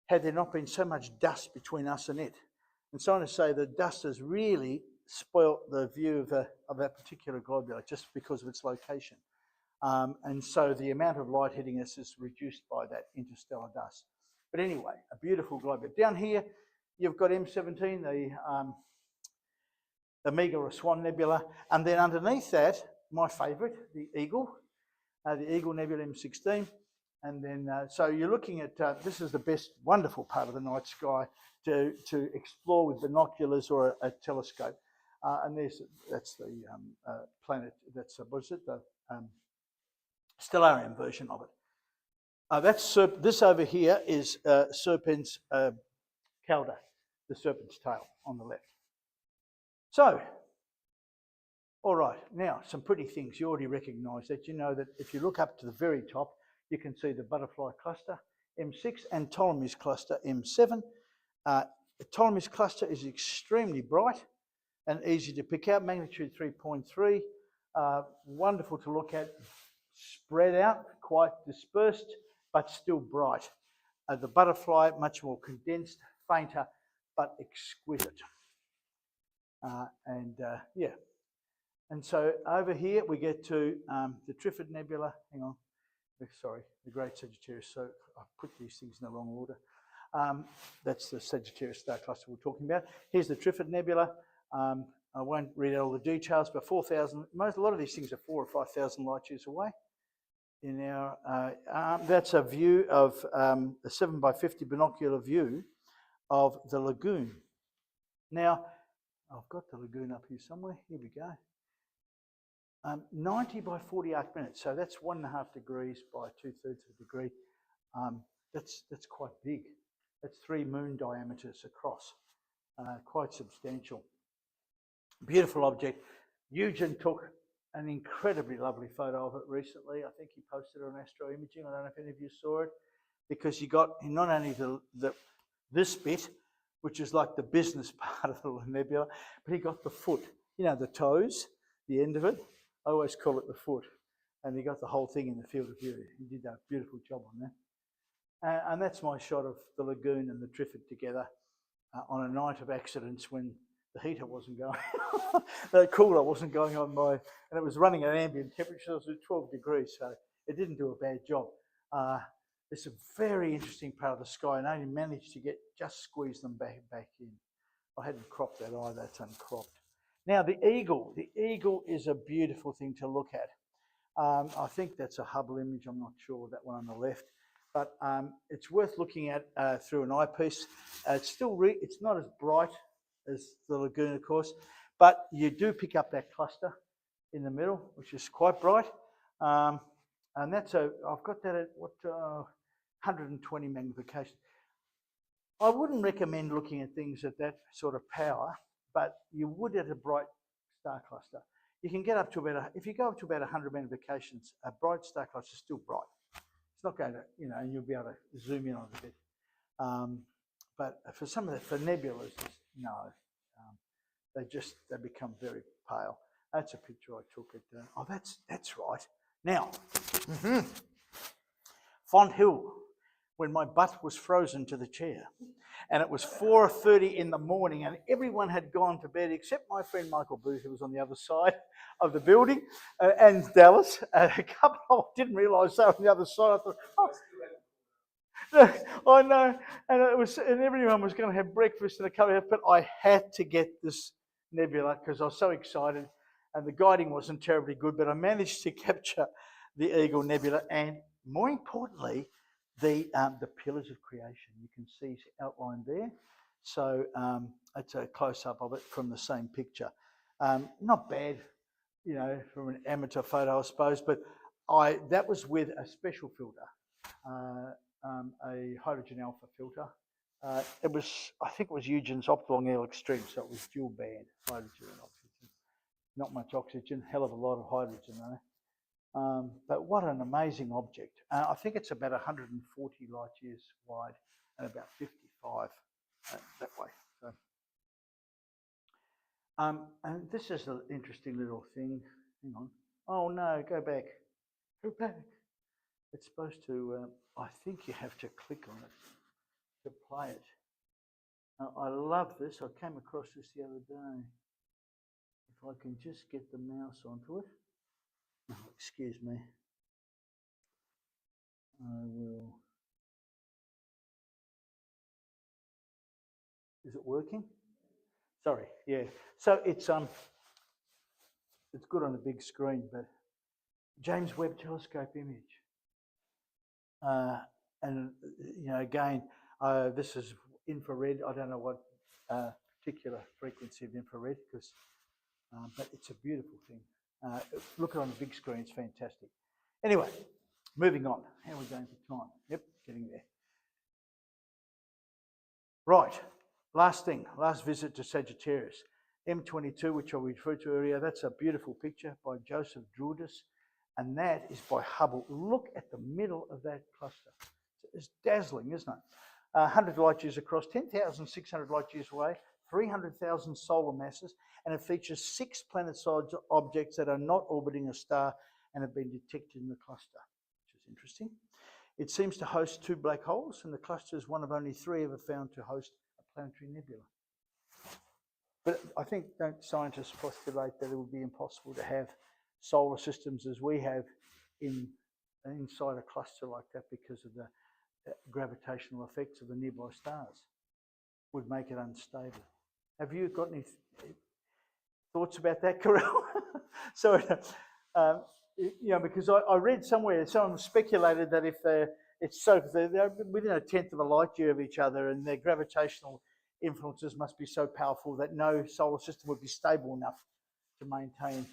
E: had there not been so much dust between us and it. And so I want to say the dust has really spoilt the view of that particular globular just because of its location. And so the amount of light hitting us is reduced by that interstellar dust. But anyway, a beautiful globular. Down here, you've got M17, the Meagle or Swan Nebula. And then underneath that, my favourite, the Eagle Nebula M16. And then, so you're looking at, this is the best, wonderful part of the night sky to explore with binoculars or a telescope. And that's the planet, that's, what is it, the stellarium version of it. This over here is Serpens cauda, the serpent's tail on the left. So, all right, now some pretty things. You already recognise that. You know that if you look up to the very top, you can see the butterfly cluster, M6, and Ptolemy's cluster, M7. Ptolemy's cluster is extremely bright and easy to pick out, magnitude 3.3. Wonderful to look at, spread out, quite dispersed, but still bright. The butterfly, much more condensed, fainter, but exquisite. Yeah. And so over here we get to the Trifid Nebula. Hang on. Sorry, the Great Sagittarius. So I put these things in the wrong order. That's the Sagittarius star cluster we're talking about. Here's the Trifid Nebula. I won't read out all the details, but 4,000, a lot of these things are 4,000 or 5,000 light years away. In our, that's a view of a 7 by 50 binocular view of the lagoon. Now, I've got the lagoon up here somewhere. Here we go. 90 by 40 arc minutes, so that's 1.5 degrees by 2/3 of a degree. That's quite big. That's 3 moon diameters across, quite substantial. Beautiful object. Eugen took an incredibly lovely photo of it recently. I think he posted it on Astro Imaging. I don't know if any of you saw it, because you got not only this bit, which is like the business part of the nebula, but he got the foot, you know, the toes, the end of it. I always call it the foot. And he got the whole thing in the field of view. He did a beautiful job on that. And that's my shot of the lagoon and the Triffid together on a night of accidents when the heater wasn't going. The cooler wasn't going on and it was running at ambient temperature. It was 12 degrees, so it didn't do a bad job. It's a very interesting part of the sky, and I only managed to just squeeze them back in. I hadn't cropped that either, that's uncropped. Now the eagle is a beautiful thing to look at. I think that's a Hubble image, I'm not sure, that one on the left, but it's worth looking at through an eyepiece. It's not as bright as the lagoon, of course, but you do pick up that cluster in the middle, which is quite bright. And I've got that at 120 magnification. I wouldn't recommend looking at things at that sort of power, but you would at a bright star cluster. You can get up to if you go up to about 100 magnifications, a bright star cluster is still bright. It's not going to, and you'll be able to zoom in on it a bit. But for nebulas, no, they become very pale. That's a picture I took at. That's right. Now, Font Hill, when my butt was frozen to the chair, and it was 4:30 in the morning, and everyone had gone to bed except my friend Michael Booth, who was on the other side of the building, and Dallas. A couple of didn't realise they were on the other side. I thought, I know, and everyone was going to have breakfast and a cup of but I had to get this nebula because I was so excited, and the guiding wasn't terribly good, but I managed to capture the Eagle Nebula, and more importantly, the pillars of creation. You can see outlined there. So it's a close-up of it from the same picture. Not bad, from an amateur photo, I suppose, but that was with a special filter, a hydrogen alpha filter. I think it was Eugen's optical extreme, so it was dual band, hydrogen and oxygen. Not much oxygen, hell of a lot of hydrogen though. But what an amazing object. I think it's about 140 light years wide and about 55 that way. So, and this is an interesting little thing. Hang on. Oh no, go back. Go back. It's supposed to, I think you have to click on it to play it. I love this. I came across this the other day. If I can just get the mouse onto it. Oh, excuse me. I will. Is it working? Sorry, yeah. So it's good on a big screen, but James Webb Telescope image. And again, this is infrared. I don't know what particular frequency of infrared, but it's a beautiful thing. Look on the big screen, it's fantastic. Anyway, moving on. How are we going for time? Yep, getting there. Right, last visit to Sagittarius. M22, which I referred to earlier, that's a beautiful picture by Joseph Drudas, and that is by Hubble. Look at the middle of that cluster. It's dazzling, isn't it? 100 light years across, 10,600 light years away, 300,000 solar masses, and it features 6 planet-sized objects that are not orbiting a star and have been detected in the cluster, which is interesting. It seems to host 2 black holes, and the cluster is one of only 3 ever found to host a planetary nebula. But I think, don't scientists postulate that it would be impossible to have solar systems as we have inside a cluster like that because of the gravitational effects of the nearby stars would make it unstable. Have you got any Thoughts about that, Karelle? So, because I read somewhere, someone speculated that if they're within a tenth of a light year of each other, and their gravitational influences must be so powerful that no solar system would be stable enough to maintain,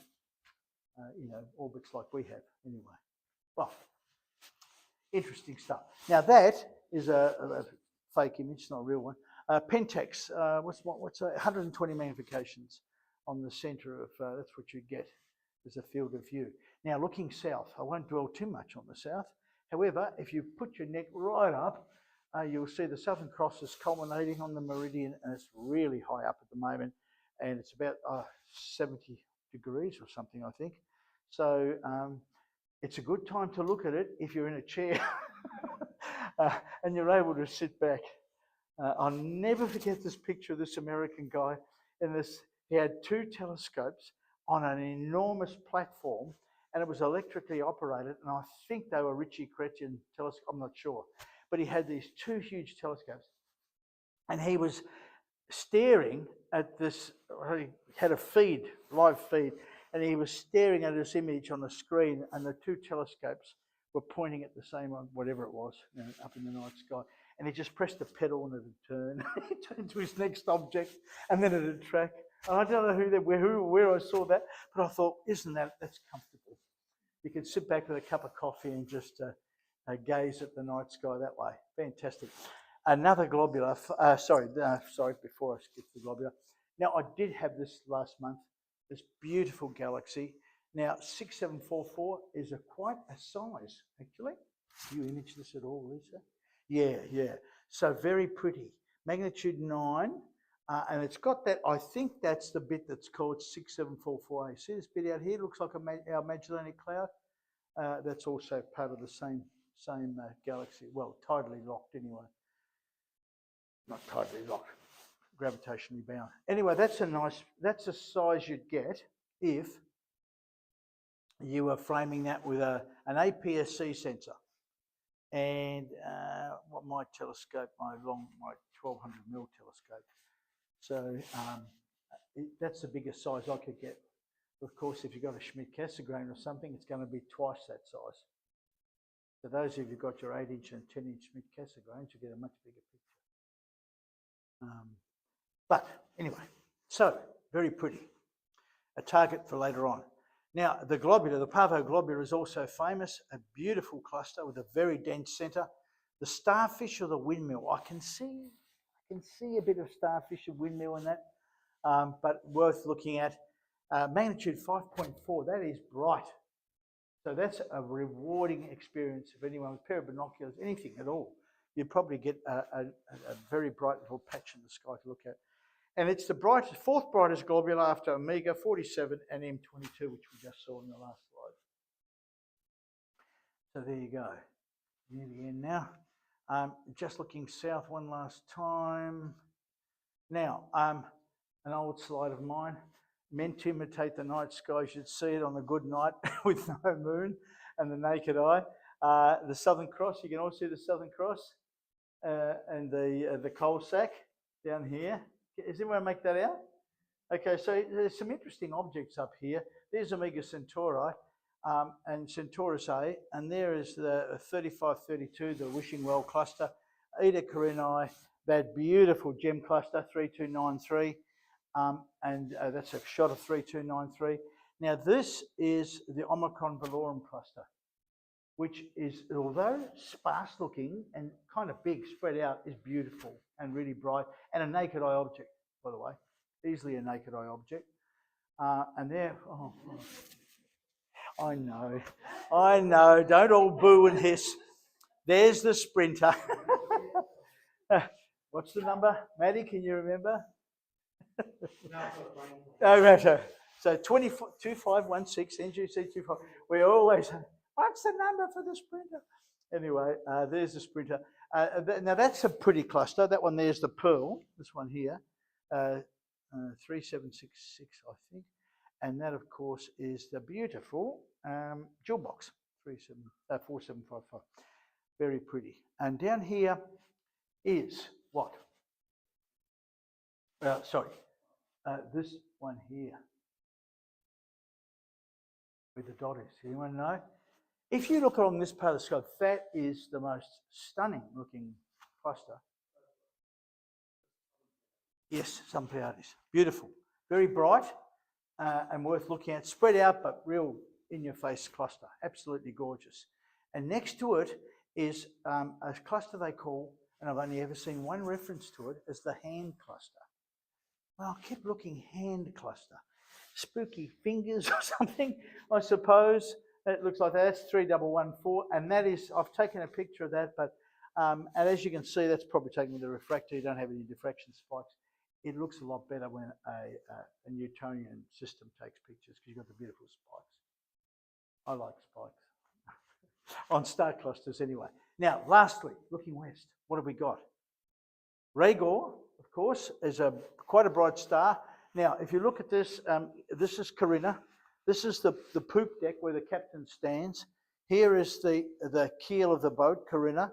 E: orbits like we have. Anyway, well, interesting stuff. Now that is a fake image, it's not a real one. Pentax, what's 120 magnifications on the centre of, that's what you get as a field of view. Now looking south, I won't dwell too much on the south. However, if you put your neck right up, you'll see the Southern Cross is culminating on the meridian, and it's really high up at the moment, and it's about 70 degrees or something, I think. So it's a good time to look at it if you're in a chair and you're able to sit back. I'll never forget this picture of this American guy. He had two telescopes on an enormous platform, and it was electrically operated, and I think they were Ritchie Chrétien telescopes, I'm not sure. But he had these two huge telescopes, and he was staring at this, he had a live feed, and he was staring at this image on the screen, and the two telescopes were pointing at the same one, whatever it was, up in the night sky. And he just pressed the pedal and it would turn. He turned to his next object, and then it would track. And I don't know where I saw that, but I thought, that's comfortable. You can sit back with a cup of coffee and just gaze at the night sky that way. Fantastic. Another globular, sorry, before I skip the globular. Now, I did have this last month, this beautiful galaxy. Now, 6744 is quite a size, actually. Do you image this at all, Lisa? Yeah. So very pretty. Magnitude 9, and it's got that, I think that's the bit that's called 6744A. See this bit out here? It looks like our Magellanic Cloud. That's also part of the same galaxy. Well, tidally locked anyway. Not tidally locked, gravitationally bound. Anyway, that's a size you'd get if you were framing that with an APS-C sensor. And my telescope, my 1200mm telescope. So that's the biggest size I could get. Of course, if you've got a Schmidt-Cassegrain or something, it's going to be twice that size. So those of you who've got your 8-inch and 10-inch Schmidt-Cassegrains, you get a much bigger picture. But anyway, so very pretty. A target for later on. Now, the Pavo globular is also famous, a beautiful cluster with a very dense centre. The starfish or the windmill, I can see a bit of starfish and windmill in that, but worth looking at. Magnitude 5.4, that is bright. So that's a rewarding experience for anyone with a pair of binoculars, anything at all. You'd probably get a very bright little patch in the sky to look at. And it's the fourth brightest globular after Omega 47 and M22, which we just saw in the last slide. So there you go. Near the end now. Just looking south one last time. Now, an old slide of mine, meant to imitate the night sky. You should see it on a good night with no moon and the naked eye. The Southern Cross, you can all see the Southern Cross and the coal sack down here. Does anyone make that out? Okay, so there's some interesting objects up here. There's Omega Centauri and Centaurus A, and there is the 3532, the Wishing Well cluster, Eta Carinae, that beautiful gem cluster, 3293, and that's a shot of 3293. Now this is the Omicron Velorum cluster, which is, although sparse looking and kind of big, spread out, is beautiful and really bright, and a naked eye object, by the way, easily a naked eye object. And there, I know, don't all boo and hiss. There's the Sprinter. What's the number? Maddie, can you remember? Oh, right. So 2516, NGC 25. We always say, what's the number for the Sprinter? Anyway, there's the Sprinter. Now that's a pretty cluster. That one there's the Pearl, this one here, 3766, I think. And that, of course, is the beautiful jewel box, 4755. Very pretty. And down here is what? This one here. where the dot is. Anyone know? If you look on this part of the scope, that is the most stunning looking cluster. Yes, some Pleiades. Beautiful. Very bright and worth looking at. Spread out, but real in-your-face cluster. Absolutely gorgeous. And next to it is a cluster they call, and I've only ever seen one reference to it, as the hand cluster. Well, I kept looking, hand cluster. Spooky fingers or something, I suppose. It looks like that. That's 3114, and that is, I've taken a picture of that, but and as you can see, that's probably taken with the refractor. You don't have any diffraction spikes. It looks a lot better when a Newtonian system takes pictures because you've got the beautiful spikes. I like spikes on star clusters anyway. Now, lastly, looking west, what have we got? Rigor, of course, is quite a bright star. Now, if you look at this, this is Carina. This is the poop deck where the captain stands. Here is the keel of the boat, Carina.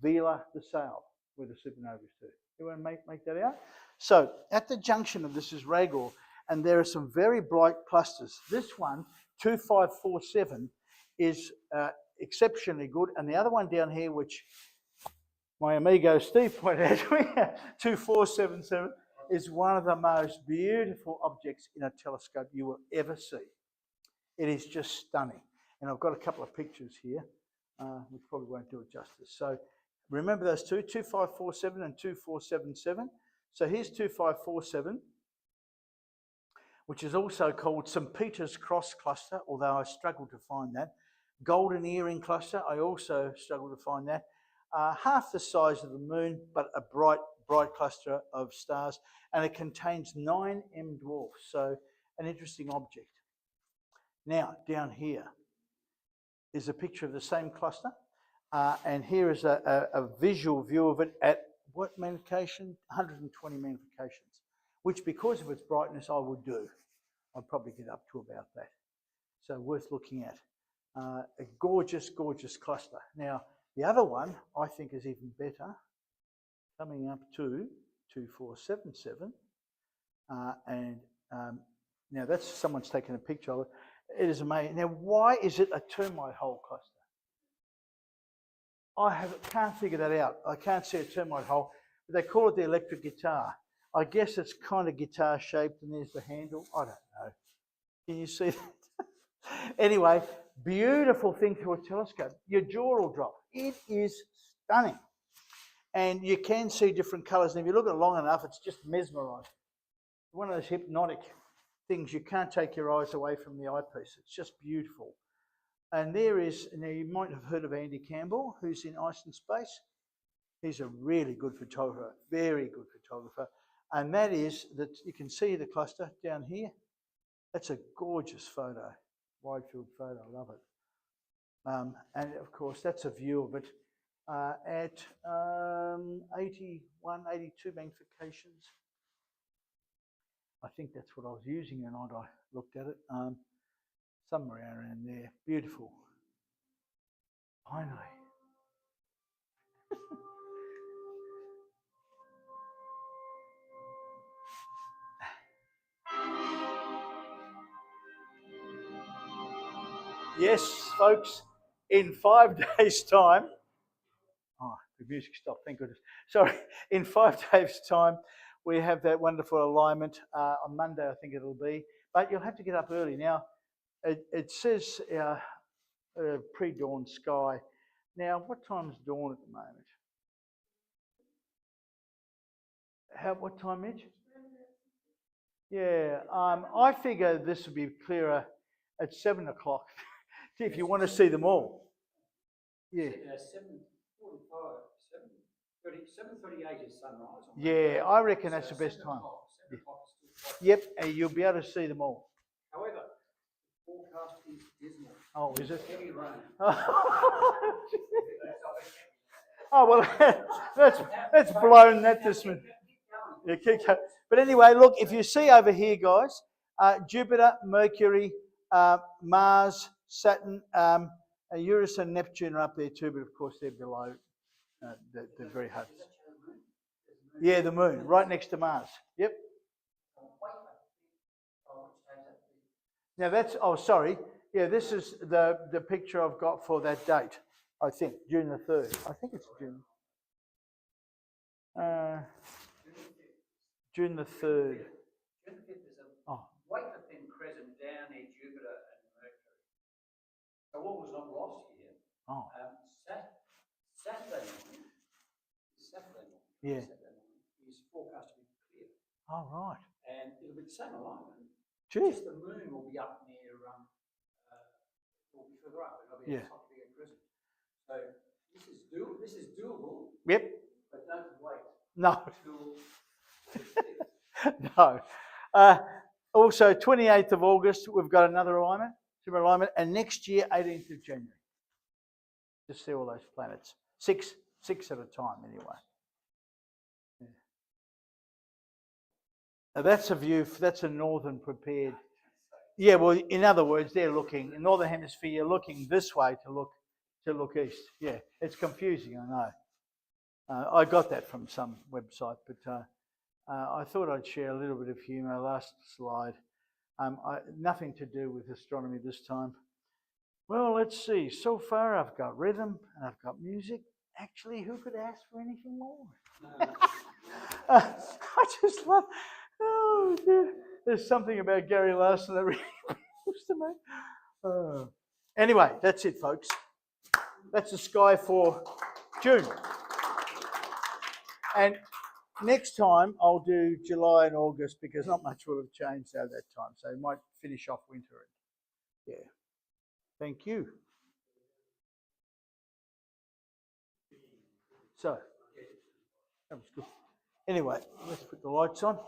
E: Vela, the sail, where the supernovas do. You want to make that out? So, at the junction of this is Rigor, and there are some very bright clusters. This one, 2547, is exceptionally good, and the other one down here, which my amigo Steve pointed out to me, 2477, is one of the most beautiful objects in a telescope you will ever see. It is just stunning. And I've got a couple of pictures here, which probably won't do it justice. So remember those two, 2547 and 2477. So here's 2547, which is also called St. Peter's Cross Cluster, although I struggled to find that. Golden Earring Cluster, I also struggled to find that. Half the size of the moon, but a bright cluster of stars, and it contains 9 M dwarfs, so an interesting object. Now, down here is a picture of the same cluster, and here is a visual view of it at what magnification? 120 magnifications, which because of its brightness I would do. I'd probably get up to about that. So worth looking at. A gorgeous, gorgeous cluster. Now, the other one I think is even better, coming up to 2477, now that's someone's taken a picture of it. It is amazing. Now, why is it a termite hole cluster? I can't figure that out. I can't see a termite hole, but they call it the electric guitar. I guess it's kind of guitar shaped, and there's the handle. I don't know. Can you see that? Anyway, beautiful thing through a telescope. Your jaw will drop. It is stunning. And you can see different colours. And if you look at it long enough, it's just mesmerising. One of those hypnotic things. You can't take your eyes away from the eyepiece. It's just beautiful. And there is, now you might have heard of Andy Campbell, who's in Ice and Space. He's a really good photographer, very good photographer. And that is, that you can see the cluster down here. That's a gorgeous photo, wide field photo, I love it. And of course, that's a view of it at 81, 82 magnifications. I think that's what I was using the night I looked at it. Somewhere around there. Beautiful. Finally. Yes, folks, in 5 days' time, oh, the music stopped, thank goodness. Sorry, in 5 days' time, we have that wonderful alignment. On Monday, I think it'll be, but you'll have to get up early. Now, it says pre-dawn sky. Now, what time's dawn at the moment? What time, Mitch? Yeah, I figure this will be clearer at 7 o'clock. If you want to see them all. Yeah.
F: 7:38 is sunrise.
E: Yeah, I reckon that's the best time. Yep, and you'll be able to see them all.
F: However, the forecast is dismal.
E: Oh, is it?
F: Heavy rain.
E: Oh, well, that's blown that this one. Yeah, keep going. But anyway, look, if you see over here, guys, Jupiter, Mercury, Mars, Saturn, Uranus and Neptune are up there too, but of course they're below. They're very hard. Yeah, the moon, right next to Mars. Yep. Now that's, oh, sorry, Yeah, this is the picture I've got for that date. I think June the 3rd. I think it's June. June the 3rd.
F: June the 5th is a
E: Oh.
F: wafer thin crescent down near Jupiter and Mercury. So what was not lost here?
E: Oh.
F: Saturday morning,
E: Yeah.
F: Saturday morning is forecast to be clear.
E: Oh, right.
F: And it'll be the same alignment.
E: Gee.
F: Just the moon will be up near, will be further up. It'll be a slightly bigger crescent. So this is doable.
E: Yep.
F: But don't wait.
E: No.
F: Until
E: No. Also, 28th of August, we've got another alignment, super alignment, and next year, 18th of January. Just see all those planets. Six at a time, anyway. Yeah. Now that's a view. That's a northern prepared. Yeah. Well, in other words, they're looking in northern hemisphere. You're looking this way to look east. Yeah. It's confusing, I know. I got that from some website, but I thought I'd share a little bit of humour. Last slide. Nothing to do with astronomy this time. Well, let's see. So far, I've got rhythm and I've got music. Actually, who could ask for anything more? I just love. Oh, dear. There's something about Gary Larson that really appeals to me. Anyway, that's it, folks. That's the sky for June. And next time I'll do July and August because not much will have changed at that time. So we might finish off winter. Yeah. Thank you. So, that was good. Anyway, let's put the lights on.